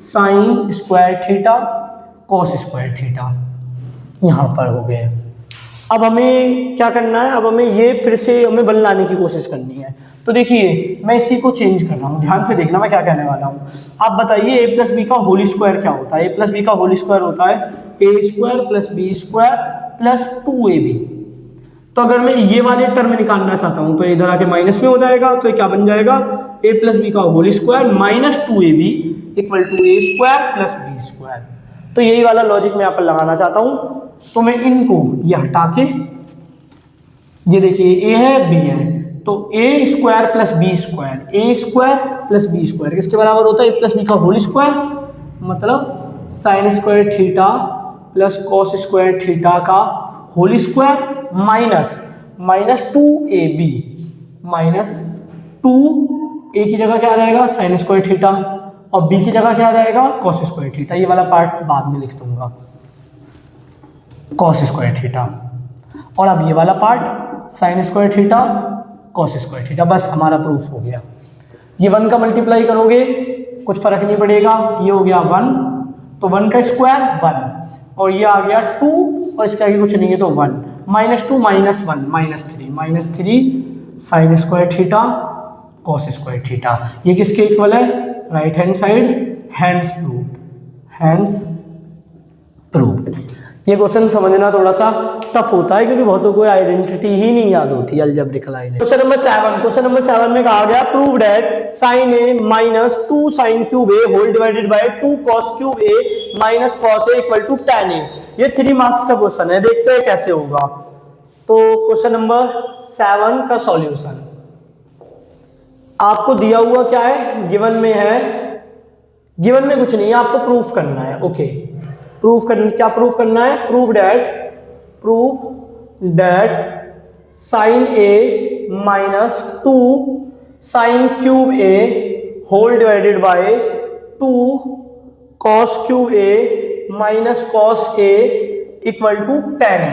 sin square theta cos square theta, यहाँ पर हो गए। अब हमें क्या करना है, अब हमें ये फिर से हमें बल लाने की कोशिश करनी है। तो देखिए मैं इसी को चेंज कर रहा हूँ, ध्यान से देखना मैं क्या कहने वाला हूँ। आप बताइए ए प्लस बी का होल स्क्वायर क्या होता है। ए प्लस बी का होल स्क्वायर होता है A square plus B square plus 2ab। तो अगर मैं ये वाले टर्म निकालना चाहता हूँ तो इधर आके माइनस में हो जाएगा, तो ये क्या बन जाएगा, ए प्लस बी का whole square minus 2ab equal to a square plus B square. तो यही वाला लॉजिक मैं यहाँ पर लगाना चाहता हूँ। तो मैं इनको ये हटा के, ये देखिए ए है बी है, तो A square plus B square, A square plus B square किसके बराबर होता है, ए प्लस बी का होल स्क्वायर, मतलब sine square theta plus cos square theta का whole square minus 2ab minus 2a की जगह क्या आ जाएगा साइन स्क्वायर थीटा और b की जगह क्या आ जाएगा कॉस स्क्वायर थीटा। ये वाला पार्ट बाद में लिख दूंगा, कॉस स्क्वायर थीटा। और अब ये वाला part sign square theta cos square theta. बस हमारा प्रूफ हो गया। ये 1 का मल्टीप्लाई करोगे कुछ फर्क नहीं पड़ेगा, ये हो गया 1 तो 1 का स्क्वायर 1 और ये आ गया 2 और इसके आगे कुछ नहीं है तो 1 minus 2 minus 1 minus 3 sign square theta cos square theta. ये किसके इक्वल है, right hand side, hence proved. ये क्वेश्चन समझना थोड़ा सा टफ होता है क्योंकि बहुतों को आइडेंटिटी ही नहीं याद होती अलजेब्रिकल आइडेंटिटी। क्वेश्चन नंबर 7 में कहा गया prove that sin A minus 2 sign cube A whole divided by 2 cos cube A minus cos a equal to tan a. ये 3 मार्क्स का क्वेश्चन है, देखते हैं कैसे होगा। तो क्वेश्चन नंबर 7 का सॉल्यूशन आपको दिया हुआ क्या है, गिवन में है, गिवन में कुछ नहीं है, आपको प्रूफ करना है। ओके क्या प्रूफ करना है, prove that sin A minus 2 sign cube A whole divided by 2 cos cube A minus cos a equal to tan a.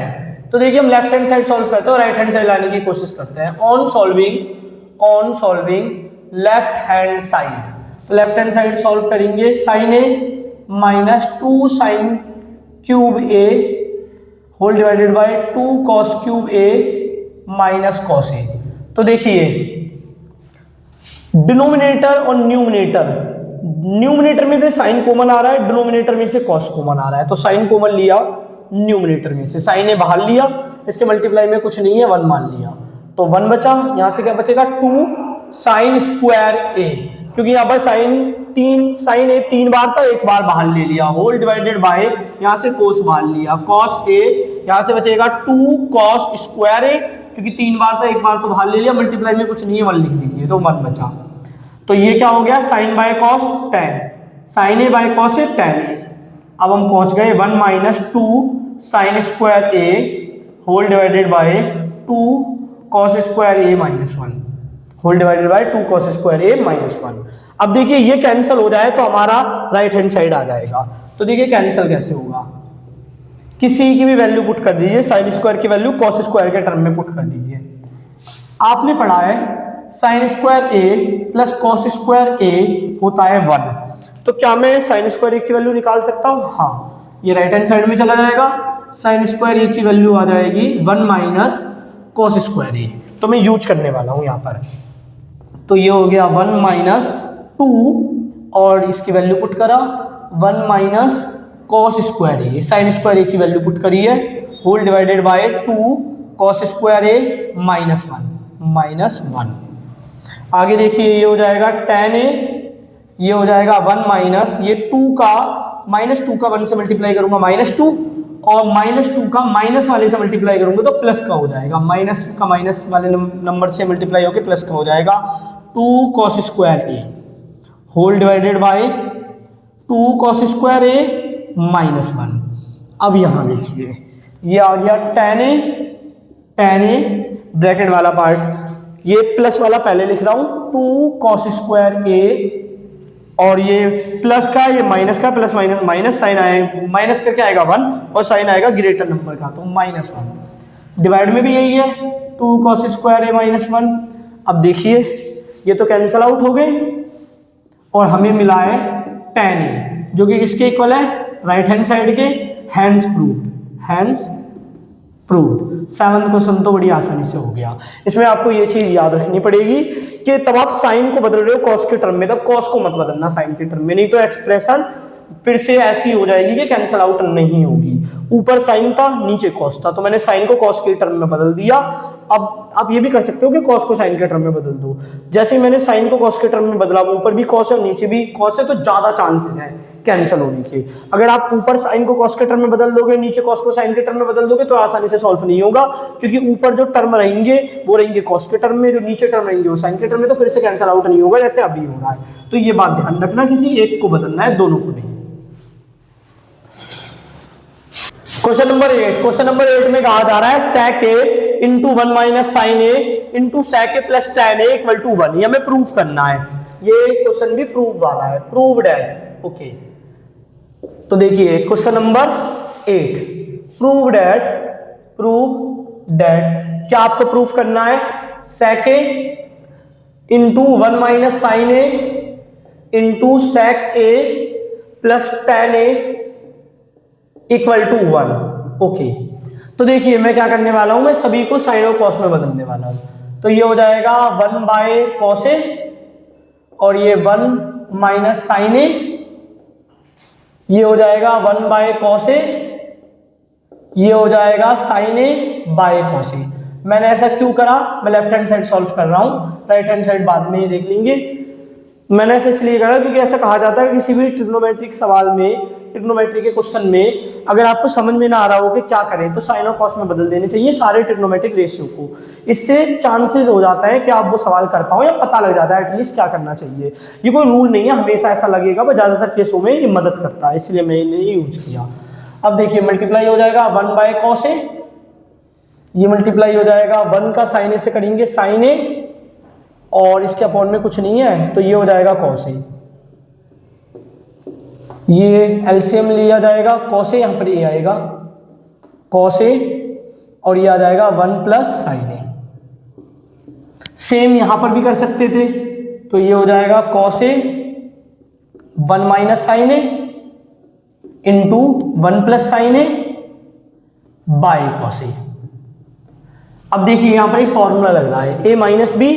तो देखिए हम लेफ्ट हैंड साइड सॉल्व करते हैं और राइट हैंड साइड लाने की कोशिश करते हैं। On solving left hand side, तो लेफ्ट हैंड साइड सॉल्व करेंगे sine A minus 2 sign cube A whole divided by 2 cos cube A minus cos A. तो देखिए डिनोमिनेटर और न्यूमिनेटर में से साइन कॉमन आ रहा है, डिनोमिनेटर में से कॉस कॉमन आ रहा है। तो साइन कॉमन लिया न्यूमिनेटर में से, साइन ए बाहर लिया, इसके मल्टीप्लाई में कुछ नहीं है 1 मान लिया तो 1 बचा। यहां से क्या बचेगा 2 साइन स्क्वायर ए, क्योंकि यहाँ पर साइन ए 3 बार था, 1 बार बाहर ले लिया, होल डिवाइडेड बाय यहाँ से कोस बाहर लिया कॉस ए, यहाँ से बचेगा 2 कॉस स्क्वायर ए, क्योंकि 3 बार था 1 बार तो बाहर ले लिया, मल्टीप्लाई में कुछ नहीं है 1 लिख दीजिए तो 1 बचा। तो ये क्या हो गया sin by cos tan, sin A by cos a tan a. अब हम पहुंच गए 1 minus 2 sign square A whole divided by 2 cos square a minus 1 whole divided by 2 cos square a minus 1। अब देखिए ये कैंसिल हो जाए तो हमारा राइट हैंड साइड आ जाएगा। तो देखिए कैंसिल कैसे होगा, किसी की भी वैल्यू पुट कर दीजिए, साइन स्क्वायर की वैल्यू कॉस स्क्वायर के टर्म में पुट कर दीजिए। आपने पढ़ा है sign square a plus cos square ए होता है 1, तो क्या मैं साइन स्क्वायर ए की वैल्यू निकाल सकता हूँ? हाँ, ये राइट हैंड साइड में चला जाएगा, साइन स्क्वायर ए की वैल्यू आ जाएगी 1 माइनस कॉस स्क्वायर ए। तो मैं यूज करने वाला हूँ यहाँ पर, तो ये हो गया 1 माइनस 2 और इसकी वैल्यू पुट करा 1 minus cos square a, sin square a की वैल्यू पुट करी है whole divided by 2 cos square a minus 1। आगे देखिए ये हो जाएगा tan ए, ये हो जाएगा 1 माइनस ये 2 का माइनस 2 का 1 से मल्टीप्लाई करूंगा -2 और -2 का माइनस वाले से मल्टीप्लाई करूंगा तो प्लस का हो जाएगा, माइनस का माइनस वाले नंबर से मल्टीप्लाई होकर प्लस का हो जाएगा 2 cos square A whole divided by 2 cos square a minus 1। अब यहाँ देखिए ये आ गया tan ए ब्रैकेट वाला पार्ट, ये प्लस वाला पहले लिख रहा हूँ 2 कॉस स्क्वायर ए और ये प्लस का ये माइनस का, प्लस माइनस माइनस साइन आए माइनस करके आएगा 1 और साइन आएगा ग्रेटर नंबर का तो -1। डिवाइड में भी यही है 2 कॉस स्क्वायर ए -1। अब देखिए ये तो कैंसिल आउट हो गए और हमें मिला है tan ए जो कि किसके इक्वल है राइट हैंड साइड के, hands proved, hence proved. 7th question तो बड़ी आसानी से हो गया। इसमें आपको ये चीज याद रखनी पड़ेगी कि तब आप साइन को बदल रहे हो कॉस के टर्म में, तब कॉस को मत बदलना साइन के टर्म में, नहीं तो एक्सप्रेशन फिर से ऐसी हो जाएगी कि कैंसिल आउट नहीं होगी। ऊपर साइन था, नीचे कॉस था, तो मैंने साइन को कॉस के टर्म में बदल दिया। अब आप ये भी कर सकते हो कि कॉस को साइन के टर्म में बदल दो। जैसे ही मैंने साइन को कॉस के टर्म में बदला, ऊपर भी कॉस है और नीचे भी कॉस है, तो ज्यादा चांसेस है कैंसिल होने के। अगर आप ऊपर साइन को कॉस के टर्म में बदल दोगे, नीचे कॉस को साइन के टर्म में बदल दोगे, तो आसानी से सॉल्व नहीं होगा, क्योंकि ऊपर जो टर्म रहेंगे वो रहेंगे कॉस के टर्म में, जो नीचे टर्म रहेंगे वो साइन के टर्म में, तो फिर से कैंसिल आउट नहीं होगा जैसे अभी हो रहा है। तो ये बात ध्यान रखना, किसी एक को बदलना है, दोनों को नहीं। क्वेश्चन नंबर 8 में कहा जा रहा है sec a into 1 minus sign A into sec a plus tan a equal to 1। ये हमें प्रूव करना है। ये क्वेश्चन भी प्रूव वाला है, प्रूव्ड एट। ओके, तो देखिए क्वेश्चन नंबर 8, प्रूव्ड एट क्या आपको प्रूफ करना है? sec a into 1 minus sign A into sec a plus tan a equal to 1। Okay, तो देखिए मैं क्या करने वाला हूं, मैं सभी को साइन और कॉस में बदलने वाला हूं। तो ये हो जाएगा 1 बाय कॉस ए और ये 1 माइनस साइन ए, ये हो जाएगा 1 बाय कॉस ए, ये हो जाएगा साइन ए बाय कॉस ए। मैंने ऐसा क्यों करा? मैं लेफ्ट हैंड साइड सॉल्व कर रहा हूं, राइट हैंड साइड बाद में ही देख लेंगे। मैंने ऐसा इसलिए करा क्योंकि ऐसा कहा जाता है किसी भी ट्रिग्नोमेट्रिक सवाल में, ट्रिग्नोमेट्री के क्वेश्चन में अगर आपको समझ में ना आ रहा हो कि क्या करें, तो साइन और कॉस में बदल देने चाहिए सारे ट्रिग्नोमेट्रिक रेशियो को। इससे चांसेस हो जाता है कि आप वो सवाल कर पाओ, या पता लग जाता है एटलीस्ट क्या करना चाहिए। ये कोई रूल नहीं है, हमेशा ऐसा लगेगा, पर ज्यादातर केसों में ये मदद करता है, इसलिए मैंने यूज किया। अब देखिए मल्टीप्लाई हो जाएगा 1 बाय कॉस ए, ये मल्टीप्लाई हो जाएगा 1 का साइन ए से करेंगे साइन ए, और इसके अपॉन में कुछ नहीं है, तो ये हो जाएगा कॉस ए। ये एलसीएम लिया जाएगा, कॉस ए यहाँ पर ए आएगा, कॉस ए, और ये आ जाएगा 1 प्लस साइन ए। सेम यहां पर भी कर सकते थे, तो ये हो जाएगा cos A 1 minus sign A into 1 plus sine A by cos A. अब देखिए यहां पर एक फॉर्मूला लग रहा है, A minus B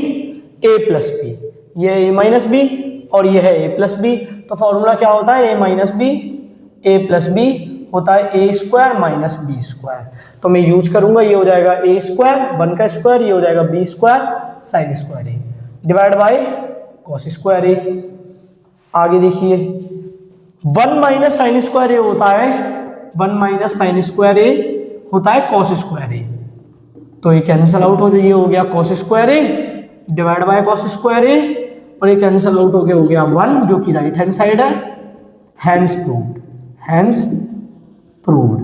A plus B, ये ए माइनस बी और ये है ए प्लस बी। तो फॉर्मूला क्या होता है? A minus B A plus B होता है A square minus B square. तो मैं यूज करूंगा, ये हो जाएगा ए स्क्वायर 1 का स्क्वायर, ये हो जाएगा B square sine square A divide by cos square A. आगे देखिए 1 माइनस साइन स्क्वायर ए होता है, 1 माइनस साइन स्क्वायर ए होता है कॉस स्क्वायर ए, तो ये कैंसिल आउट हो जाए, ये हो गया cos square A divide by cos square A, और ये कैंसिल आउट हो गया 1 जो कि राइट हैंड साइड है। Hence proved, hence proved.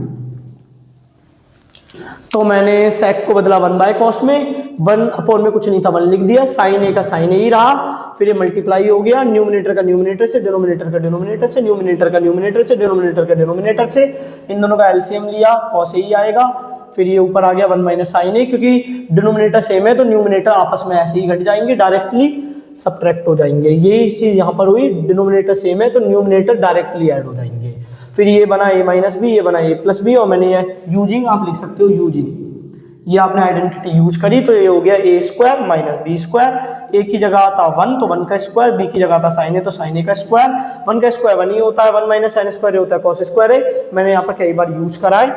तो मैंने sec को बदला 1 बाय कॉस में, 1 अपॉन में कुछ नहीं था 1 लिख दिया, साइन ए का साइन ए ही रहा, फिर ये मल्टीप्लाई हो गया न्यूमिनेटर का न्यूमिनेटर से, डिनोमिनेटर का डिनोमिनेटर से, न्यूमिनेटर का न्यूमिनेटर से, डिनोमिनेटर का डिनोमिनेटर से, इन दोनों का एलसीएम लिया, कॉस ए ही आएगा। फिर ये ऊपर आ गया 1 माइनस साइन ए, क्योंकि डिनोमिनेटर सेम है तो न्यूमिनेटर आपस में ऐसे ही घट जाएंगे, डायरेक्टली सब्ट्रैक्ट हो जाएंगे। यही चीज यहाँ पर हुई, डिनोमिनेटर सेम है तो न्यूमिनेटर डायरेक्टली ऐड हो जाएंगे। फिर ये बना ए माइनस बी, ये बना ए प्लस बी, और मैंने ये यूजिंग, आप लिख सकते हो यूजिंग, ये आपने आइडेंटिटी यूज करी, तो ये हो गया ए square minus B square. A की जगह आता 1 तो 1 का स्क्वायर, बी की जगह आता साइन ए तो साइन ए का स्क्वायर, 1 का स्क्वायर 1 ही होता है, 1 माइनस साइन स्क्वायर होता है कॉस स्क्वायर ए। मैंने यहाँ पर कई बार यूज करा है,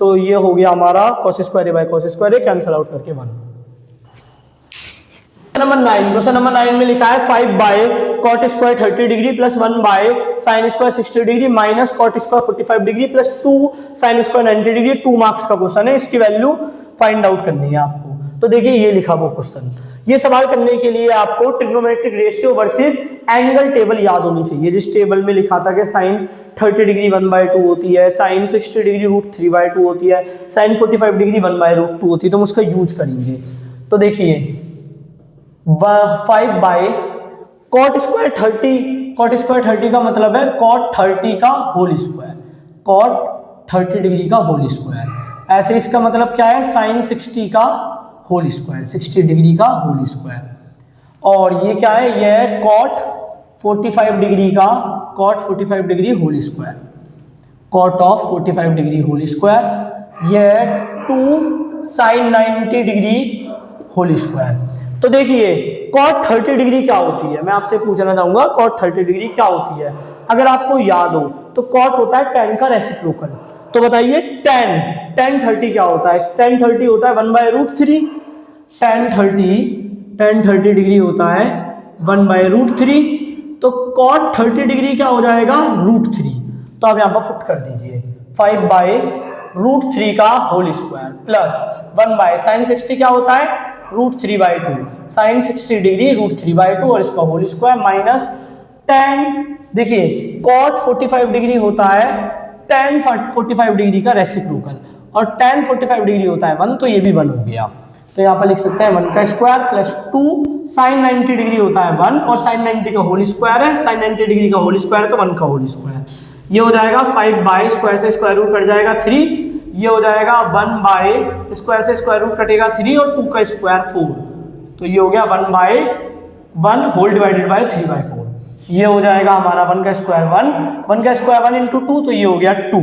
तो ये हो गया हमारा cos square A by cos square A, cancel out करके 1। नंबर 9, क्वेश्चन नंबर 9 में लिखा है 5 by cot square 30 degree plus 1 by sign square 60 degree minus cot square 45 degree plus 2 sign square 90 degree. 2 marks का क्वेश्चन है, इसकी value find out करनी है आपको। तो देखिए ये लिखा वो क्वेश्चन, ये सवाल करने के लिए आपको trigonometric ratio versus angle table याद होनी चाहिए। जिस टेबल में लिखा था कि साइन 30 डिग्री 1/2 होती है, साइन 60 डिग्री √3/2 होती है, साइन 45 डिग्री 1/√2 होती है, तो हम उसका यूज करेंगे। तो देखिए 5 by cot square 30, cot square 30 का मतलब है कॉट 30 का होल स्क्वायर, कॉट 30 डिग्री का होल स्क्वायर। ऐसे इसका मतलब क्या है? साइन 60 का होल स्क्वायर, 60 डिग्री का होल स्क्वायर। और ये क्या है? ये है कॉट 45 डिग्री का, cot 45 degree whole square. Cot of 45 degree whole square, ये है 2 साइन 90 डिग्री होल स्क्वायर। तो देखिए कॉट 30 डिग्री क्या होती है, मैं आपसे पूछना चाहूंगा कॉट 30 डिग्री क्या होती है। अगर आपको याद हो तो कॉट होता है tan का रेसिप्रोकल। तो बताइए tan 30 क्या होता है, tan 30 होता है 1/√3, tan 30 डिग्री होता है 1/√3। तो cot 30 डिग्री क्या हो जाएगा √3। तो आप यहाँ पर पुट कर दीजिए 5/√3 का होल स्क्वायर प्लस 1/sin 60 क्या होता है √3/2, sin 60 डिग्री √3/2 और इसका होल स्क्वायर माइनस tan, देखिए cot 45 डिग्री होता है tan 45 डिग्री का रेसिप्रोकल और tan 45 डिग्री होता है 1, तो ये भी 1 हो गया। तो यहाँ पर लिख सकते हैं 1 का स्क्वायर प्लस 2 साइन 90 डिग्री होता है 1 और साइन 90 का होल स्क्वायर है, साइन 90 डिग्री का होल स्क्वायर तो 1 का होल स्क्वायर। ये हो जाएगा 5 स्क्वायर से स्क्वायर रूट कट जाएगा 3, ये हो जाएगा 1 स्क्वायर से स्क्वायर रूट कटेगा 3 और 2 का स्क्वायर 4, तो ये हो गया 1/1 होल डिवाइडेड बाय 3/4। ये हो जाएगा हमारा 1 का स्क्वायर 1 का स्क्वायर 1 इंटू 2, तो ये हो गया 2।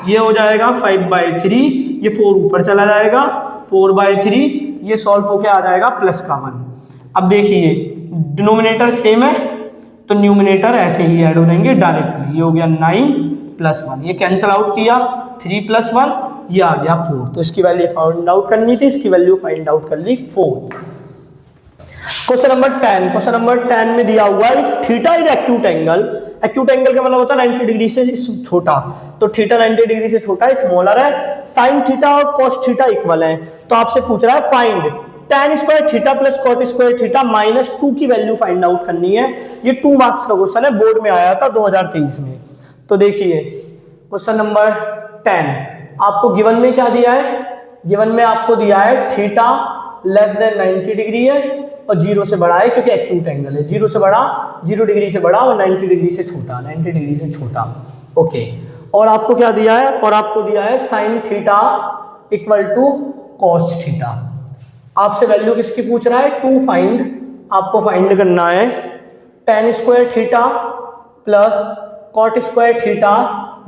ये हो जाएगा 5/3, ये 4 ऊपर चला जाएगा 4/3, ये सॉल्व होके आ जाएगा प्लस का 1। अब देखिए डिनोमिनेटर सेम है तो न्यूमिनेटर ऐसे ही ऐड हो जाएंगे डायरेक्टली। ये हो गया 9 + 1, ये कैंसिल आउट किया 3 + 1, ये आ गया 4। तो इसकी वैल्यू फाइंड आउट करनी थी, इसकी वैल्यू फाइंड आउट कर ली 4। क्वेश्चन नंबर 10 में दिया हुआ है if theta is acute angle का मतलब होता है 90 डिग्री से छोटा, तो थीटा 90 डिग्री से छोटा है, स्मॉलर है, साइन थीटा और कॉस थीटा इक्वल है। तो आपसे पूछ रहा है find tan square theta plus cot square theta -2 की वैल्यू फाइंड आउट करनी है। ये 2 मार्क्स का क्वेश्चन है, बोर्ड में आया था 2023 में। तो देखिए क्वेश्चन नंबर 10 आपको गिवन में क्या दिया है, गिवन में आपको दिया है थीटा लेस देन 90 डिग्री है और 0 से बड़ा है क्योंकि एक्यूट एंगल है, 0 से बड़ा 0 डिग्री से बड़ा और 90 डिग्री से छोटा, 90 डिग्री से छोटा। ओके, और आपको क्या दिया है, और आपको दिया है sin theta equal to cos theta. आपसे वैल्यू किसकी पूछ रहा है, 2 फाइंड, आपको फाइंड करना है tan square theta plus cot square theta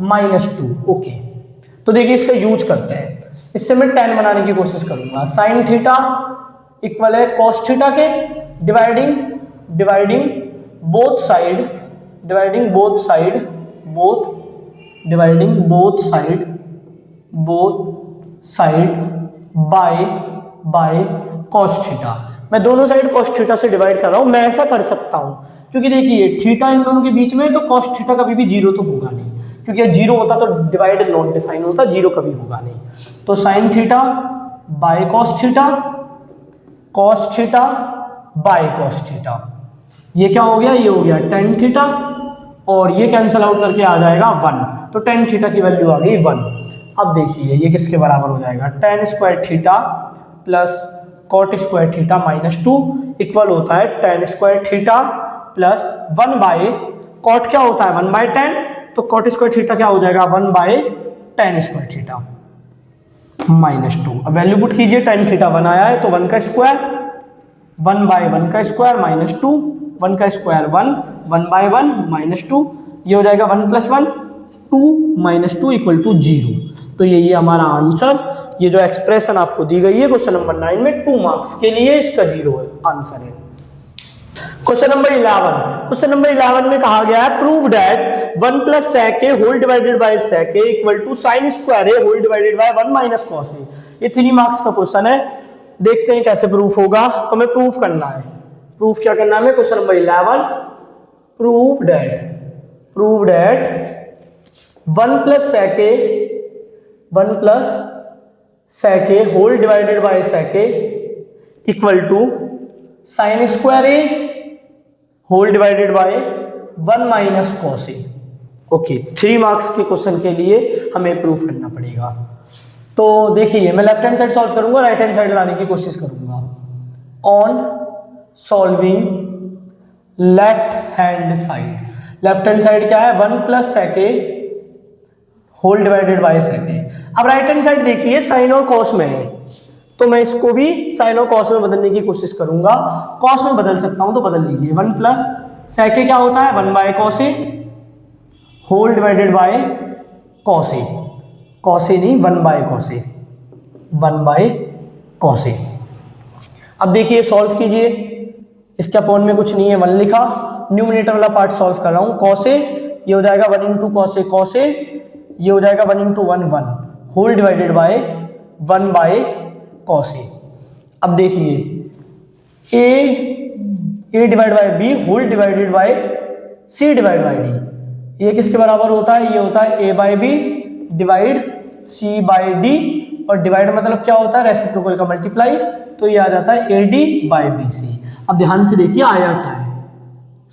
-2। Okay, तो देखिए इसका यूज करते हैं, इससे मैं tan बनाने की कोशिश करूंगा। साइन थीटा इक्वल है कॉस थीटा के, dividing both side by cos theta. मैं दोनों साइड कॉस थीटा से डिवाइड कर रहा हूं। मैं ऐसा कर सकता हूं क्योंकि देखिए थीटा इन दोनों के बीच में, तो कॉस थीटा कभी भी 0 तो होगा नहीं, क्योंकि 0 होता तो डिवाइड नॉट डिफाइन होता, 0 कभी होगा नहीं। तो sine theta by cos theta bye cos theta, ये क्या हो गया, ये हो गया tan थीटा और ये कैंसिल आउट करके आ जाएगा 1, तो tan थीटा की वैल्यू आ गई 1। अब देखिए ये किसके बराबर हो जाएगा, tan square theta plus cot square theta -2 equal होता है tan square theta plus 1 by cot क्या होता है 1/tan, तो कॉट स्क्वायर थीटा क्या हो जाएगा 1/tan स्क्वायर थीटा -2। अब वैल्यू पुट कीजिए, tan थीटा 1 आया है तो 1 का स्क्वायर 1/1 का स्क्वायर -2, 1 का स्क्वायर 1/1 -2, ये हो जाएगा 1 + 1 2 -2 = 0। तो ये हमारा आंसर, ये जो एक्सप्रेशन आपको दी गई है क्वेश्चन नंबर 9 में 2 मार्क्स के लिए, इसका 0 है आंसर है। क्वेश्चन नंबर 11 में कहा गया है prove that 1 + sec a whole divided by sec a equal to sin square a whole divided by 1 - cos a। ये 3 मार्क्स का क्वेश्चन है, देखते हैं कैसे प्रूफ होगा। तो हमें प्रूफ करना है, प्रूफ क्या करना है हमें, question number 11 prove that 1 + sec a whole divided by sec a equal to sin square a whole divided by 1 - cos a। Okay, 3 marks के क्वेश्चन के लिए हमें प्रूफ करना पड़ेगा। तो देखिए मैं लेफ्ट हैंड साइड सॉल्व करूंगा, राइट हैंड साइड लाने की कोशिश करूंगा। On solving left hand side क्या है 1 + sec a whole divided by sec a। अब राइट हैंड साइड देखिए साइन और कॉस में है, तो मैं इसको भी साइन और कॉस में बदलने की कोशिश करूंगा। कॉस में बदल सकता हूं तो बदल लीजिए, 1 + sec a क्या होता है 1/cos a whole divided by cos A, cos A नहीं 1 by cos A, 1 by cos A. अब देखिए सॉल्व कीजिए, इसके अपॉन में कुछ नहीं है 1 लिखा, न्यूमरेटर वाला पार्ट सॉल्व कर रहा हूँ। कॉस ए ये हो जाएगा 1 into cos A cos A, ये हो जाएगा 1 into 1 1 whole divided by 1 by cos A. अब देखिए A divide by B whole divided by C divide by D, ये किसके बराबर होता है, ये होता है A by B divide C by D, और डिवाइड मतलब क्या होता है, रेसिप्रोकल का मल्टीप्लाई, तो ये आ जाता है a d by b c. अब ध्यान से देखिए आया क्या है,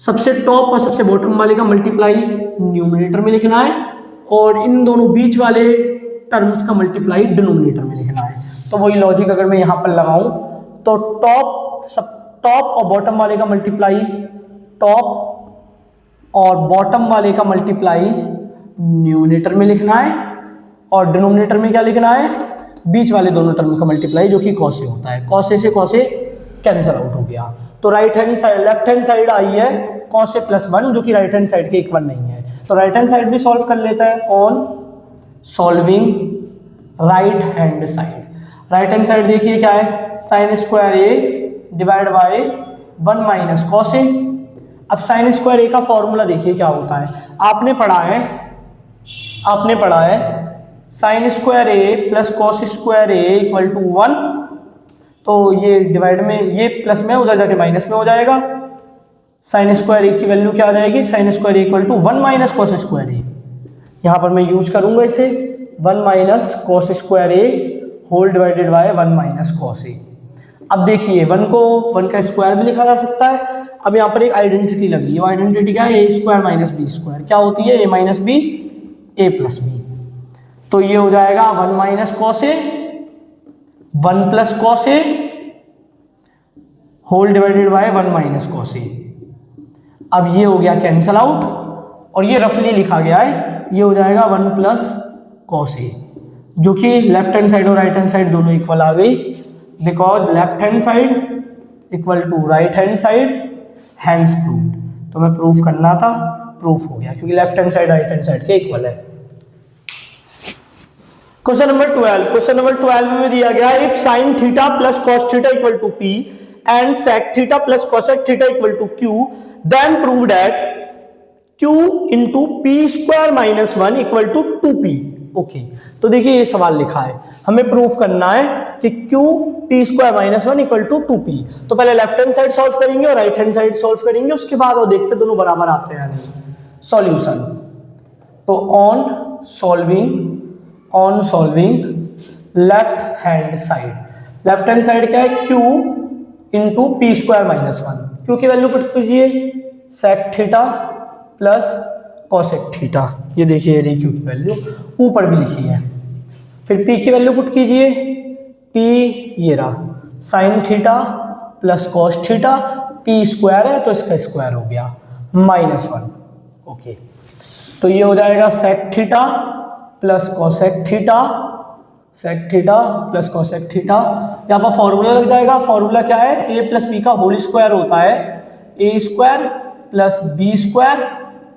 सबसे टॉप और सबसे बॉटम वाले का मल्टीप्लाई न्यूमरेटर में लिखना है, और इन दोनों बीच वाले टर्म्स का मल्टीप्लाई डिनोमिनेटर में लिखना है। तो वही लॉजिक अगर मैं यहाँ पर लगाऊं तो टॉप और बॉटम वाले का मल्टीप्लाई, टॉप और बॉटम वाले का मल्टीप्लाई न्यूमरेटर में लिखना है, और डिनोमिनेटर में क्या लिखना है, बीच वाले दोनों टर्म का मल्टीप्लाई जो कि कॉस ए होता है। कॉस ए से कॉस ए कैंसिल आउट हो गया, तो right hand side left hand side आई है कॉस ए प्लस 1 जो कि राइट हैंड साइड के इक्वल नहीं है। तो राइट हैंड साइड भी सॉल्व कर लेता है on solving right hand side. Right hand side देखिए क्या है, sign square A divide by 1 minus cos A. अब साइन स्क्वायर ए का फॉर्मूला देखिए क्या होता है, आपने पढ़ा है sign square a plus cos square A equal to 1, तो ये डिवाइड में ये प्लस में उधर जाके माइनस में हो जाएगा। साइन स्क्वायर ए की वैल्यू क्या आ जाएगी, sine square A equal to 1 minus cos square A. यहाँ पर मैं यूज करूंगा इसे 1 minus cos square A whole divided by 1 minus cos A. अब देखिए 1 को 1 का स्क्वायर भी लिखा जा सकता है। अब यहाँ पर एक आइडेंटिटी लगी है, वो आइडेंटिटी क्या है, A square minus B square, क्या होती है, A minus B A plus B. तो ये हो जाएगा 1 minus cos A 1 plus cos A whole divided by 1 minus cos A. अब ये हो गया कैंसल आउट, और ये रफली लिखा गया है, ये हो जाएगा 1 प्लस कॉस ए, जो कि लेफ्ट हैंड साइड और राइट हैंड साइड दोनों इक्वल आ गई, because left hand side equal to right hand side, hence proved. तो मैं प्रूफ करना था, प्रूफ हो गया क्योंकि left hand side right hand side के इक्वल है। क्वेश्चन नंबर 12 में दिया गया if sine theta plus cos theta equal to p and sec theta plus cosec theta equal to q, then prove that q into p square minus 1 equal to 2p। Okay, तो देखिए ये सवाल लिखा है, हमें प्रूफ करना है कि q p square minus 1 equal to 2p। तो पहले लेफ्ट हैंड साइड सॉल्व करेंगे और राइट हैंड साइड सॉल्व करेंगे, उसके बाद वो देखते दोनों बराबर आते हैं या नहीं। सॉल्यूशन, तो on solving left hand side क्या है, q into p square minus 1। Q की वैल्यू पुट कीजिए sec theta plus cosec theta, ये देखिए ये क्यू की वैल्यू ऊपर भी लिखी है। फिर पी की वैल्यू पुट कीजिए, पी ये रहा sign theta plus cos theta, P square है तो इसका स्क्वायर हो गया माइनस 1। ओके, तो ये हो जाएगा sec theta plus cosec theta, sec theta plus cosec theta. यहाँ पर फॉर्मूला लग जाएगा, फॉर्मूला क्या है, ए प्लस बी का होल स्क्वायर होता है A square plus B square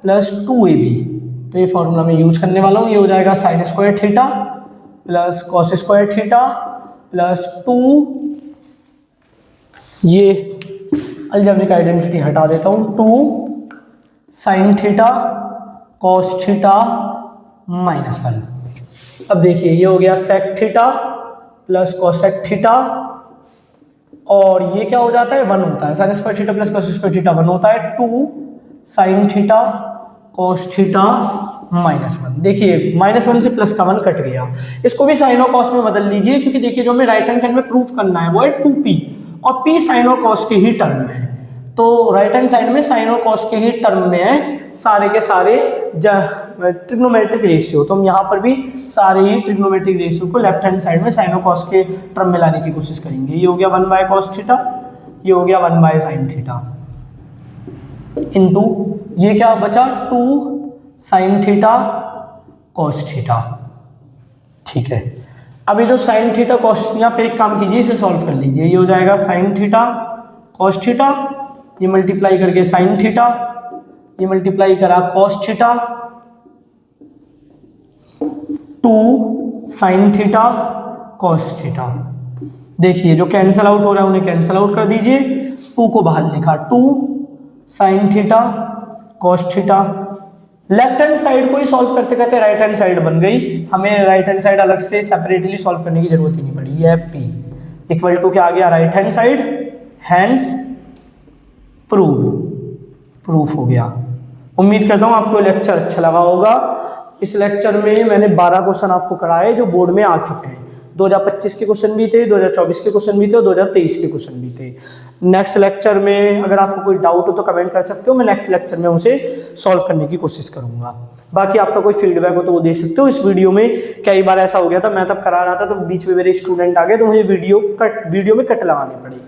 plus 2ab। तो ये फॉर्मूला मैं यूज करने वाला हूँ। ये हो जाएगा sine square theta plus cos square theta plus 2, ये अलजेब्रिक आइडेंटिटी हटा देता हूँ, 2 sine theta cos theta minus 1। अब देखिए ये हो गया sec theta plus cosec theta, और ये क्या हो जाता है 1 होता है, sign square theta plus cos square theta 1 होता है, 2 sine theta cos theta minus 1। देखिए माइनस 1 से प्लस का 1 कट गया, इसको भी साइन और कॉस में बदल लीजिए, क्योंकि देखिए जो हमें राइट हैंड साइड में प्रूफ करना है वो है 2p, और p साइन और कॉस के ही टर्म में है। तो राइट हैंड साइड में साइन और कॉस के ही टर्म में है सारे के सारे ट्रिग्नोमेट्रिक रेशियो, तो हम यहाँ पर भी सारे ही ट्रिग्नोमेट्रिक रेशियो को लेफ्ट हैंड साइड में साइन और कॉस के टर्म में लाने की कोशिश करेंगे। ये हो गया 1 बाय कॉस थीटा, ये हो गया 1 बाय साइन थीटा, इनटू ये क्या बचा 2 साइन थीटा कॉस थीटा। ठीक है, अब ये जो साइन थीटा कॉस, यहाँ पे एक काम कीजिए, इसे सॉल्व कर लीजिए। ये हो जाएगा साइन थीटा कॉस थीटा, ये मल्टीप्लाई करके साइन थीटा, ये मल्टीप्लाई करा cos theta, 2 sine theta cos theta. देखिए जो कैंसल आउट हो रहा है उन्हें कैंसल आउट कर दीजिए, 2 को बाहर लिखा, 2 sine theta cos theta. Left hand side को ही सॉल्व करते करते राइट हैंड साइड बन गई, हमें राइट हैंड साइड अलग से सेपरेटली सॉल्व करने की जरूरत ही नहीं पड़ी। ये P इक्वल टू क्या आ गया, right hand side, hands proof हो गया। उम्मीद करता हूँ आपको लेक्चर अच्छा लगा होगा। इस लेक्चर में मैंने 12 क्वेश्चन आपको कराए जो बोर्ड में आ चुके हैं। 2025 के क्वेश्चन भी थे, 2024 के क्वेश्चन भी थे और 2023 के क्वेश्चन भी थे। नेक्स्ट लेक्चर में अगर आपको कोई डाउट हो तो कमेंट कर सकते हो, मैं नेक्स्ट लेक्चर में उसे सॉल्व करने की कोशिश करूंगा। बाकी आपका कोई फीडबैक हो तो वो दे सकते हो। इस वीडियो में कई बार ऐसा हो गया था, मैं तब करा रहा था तो बीच में मेरे स्टूडेंट आ गए तो मुझे वीडियो में कट लगानी पड़ी।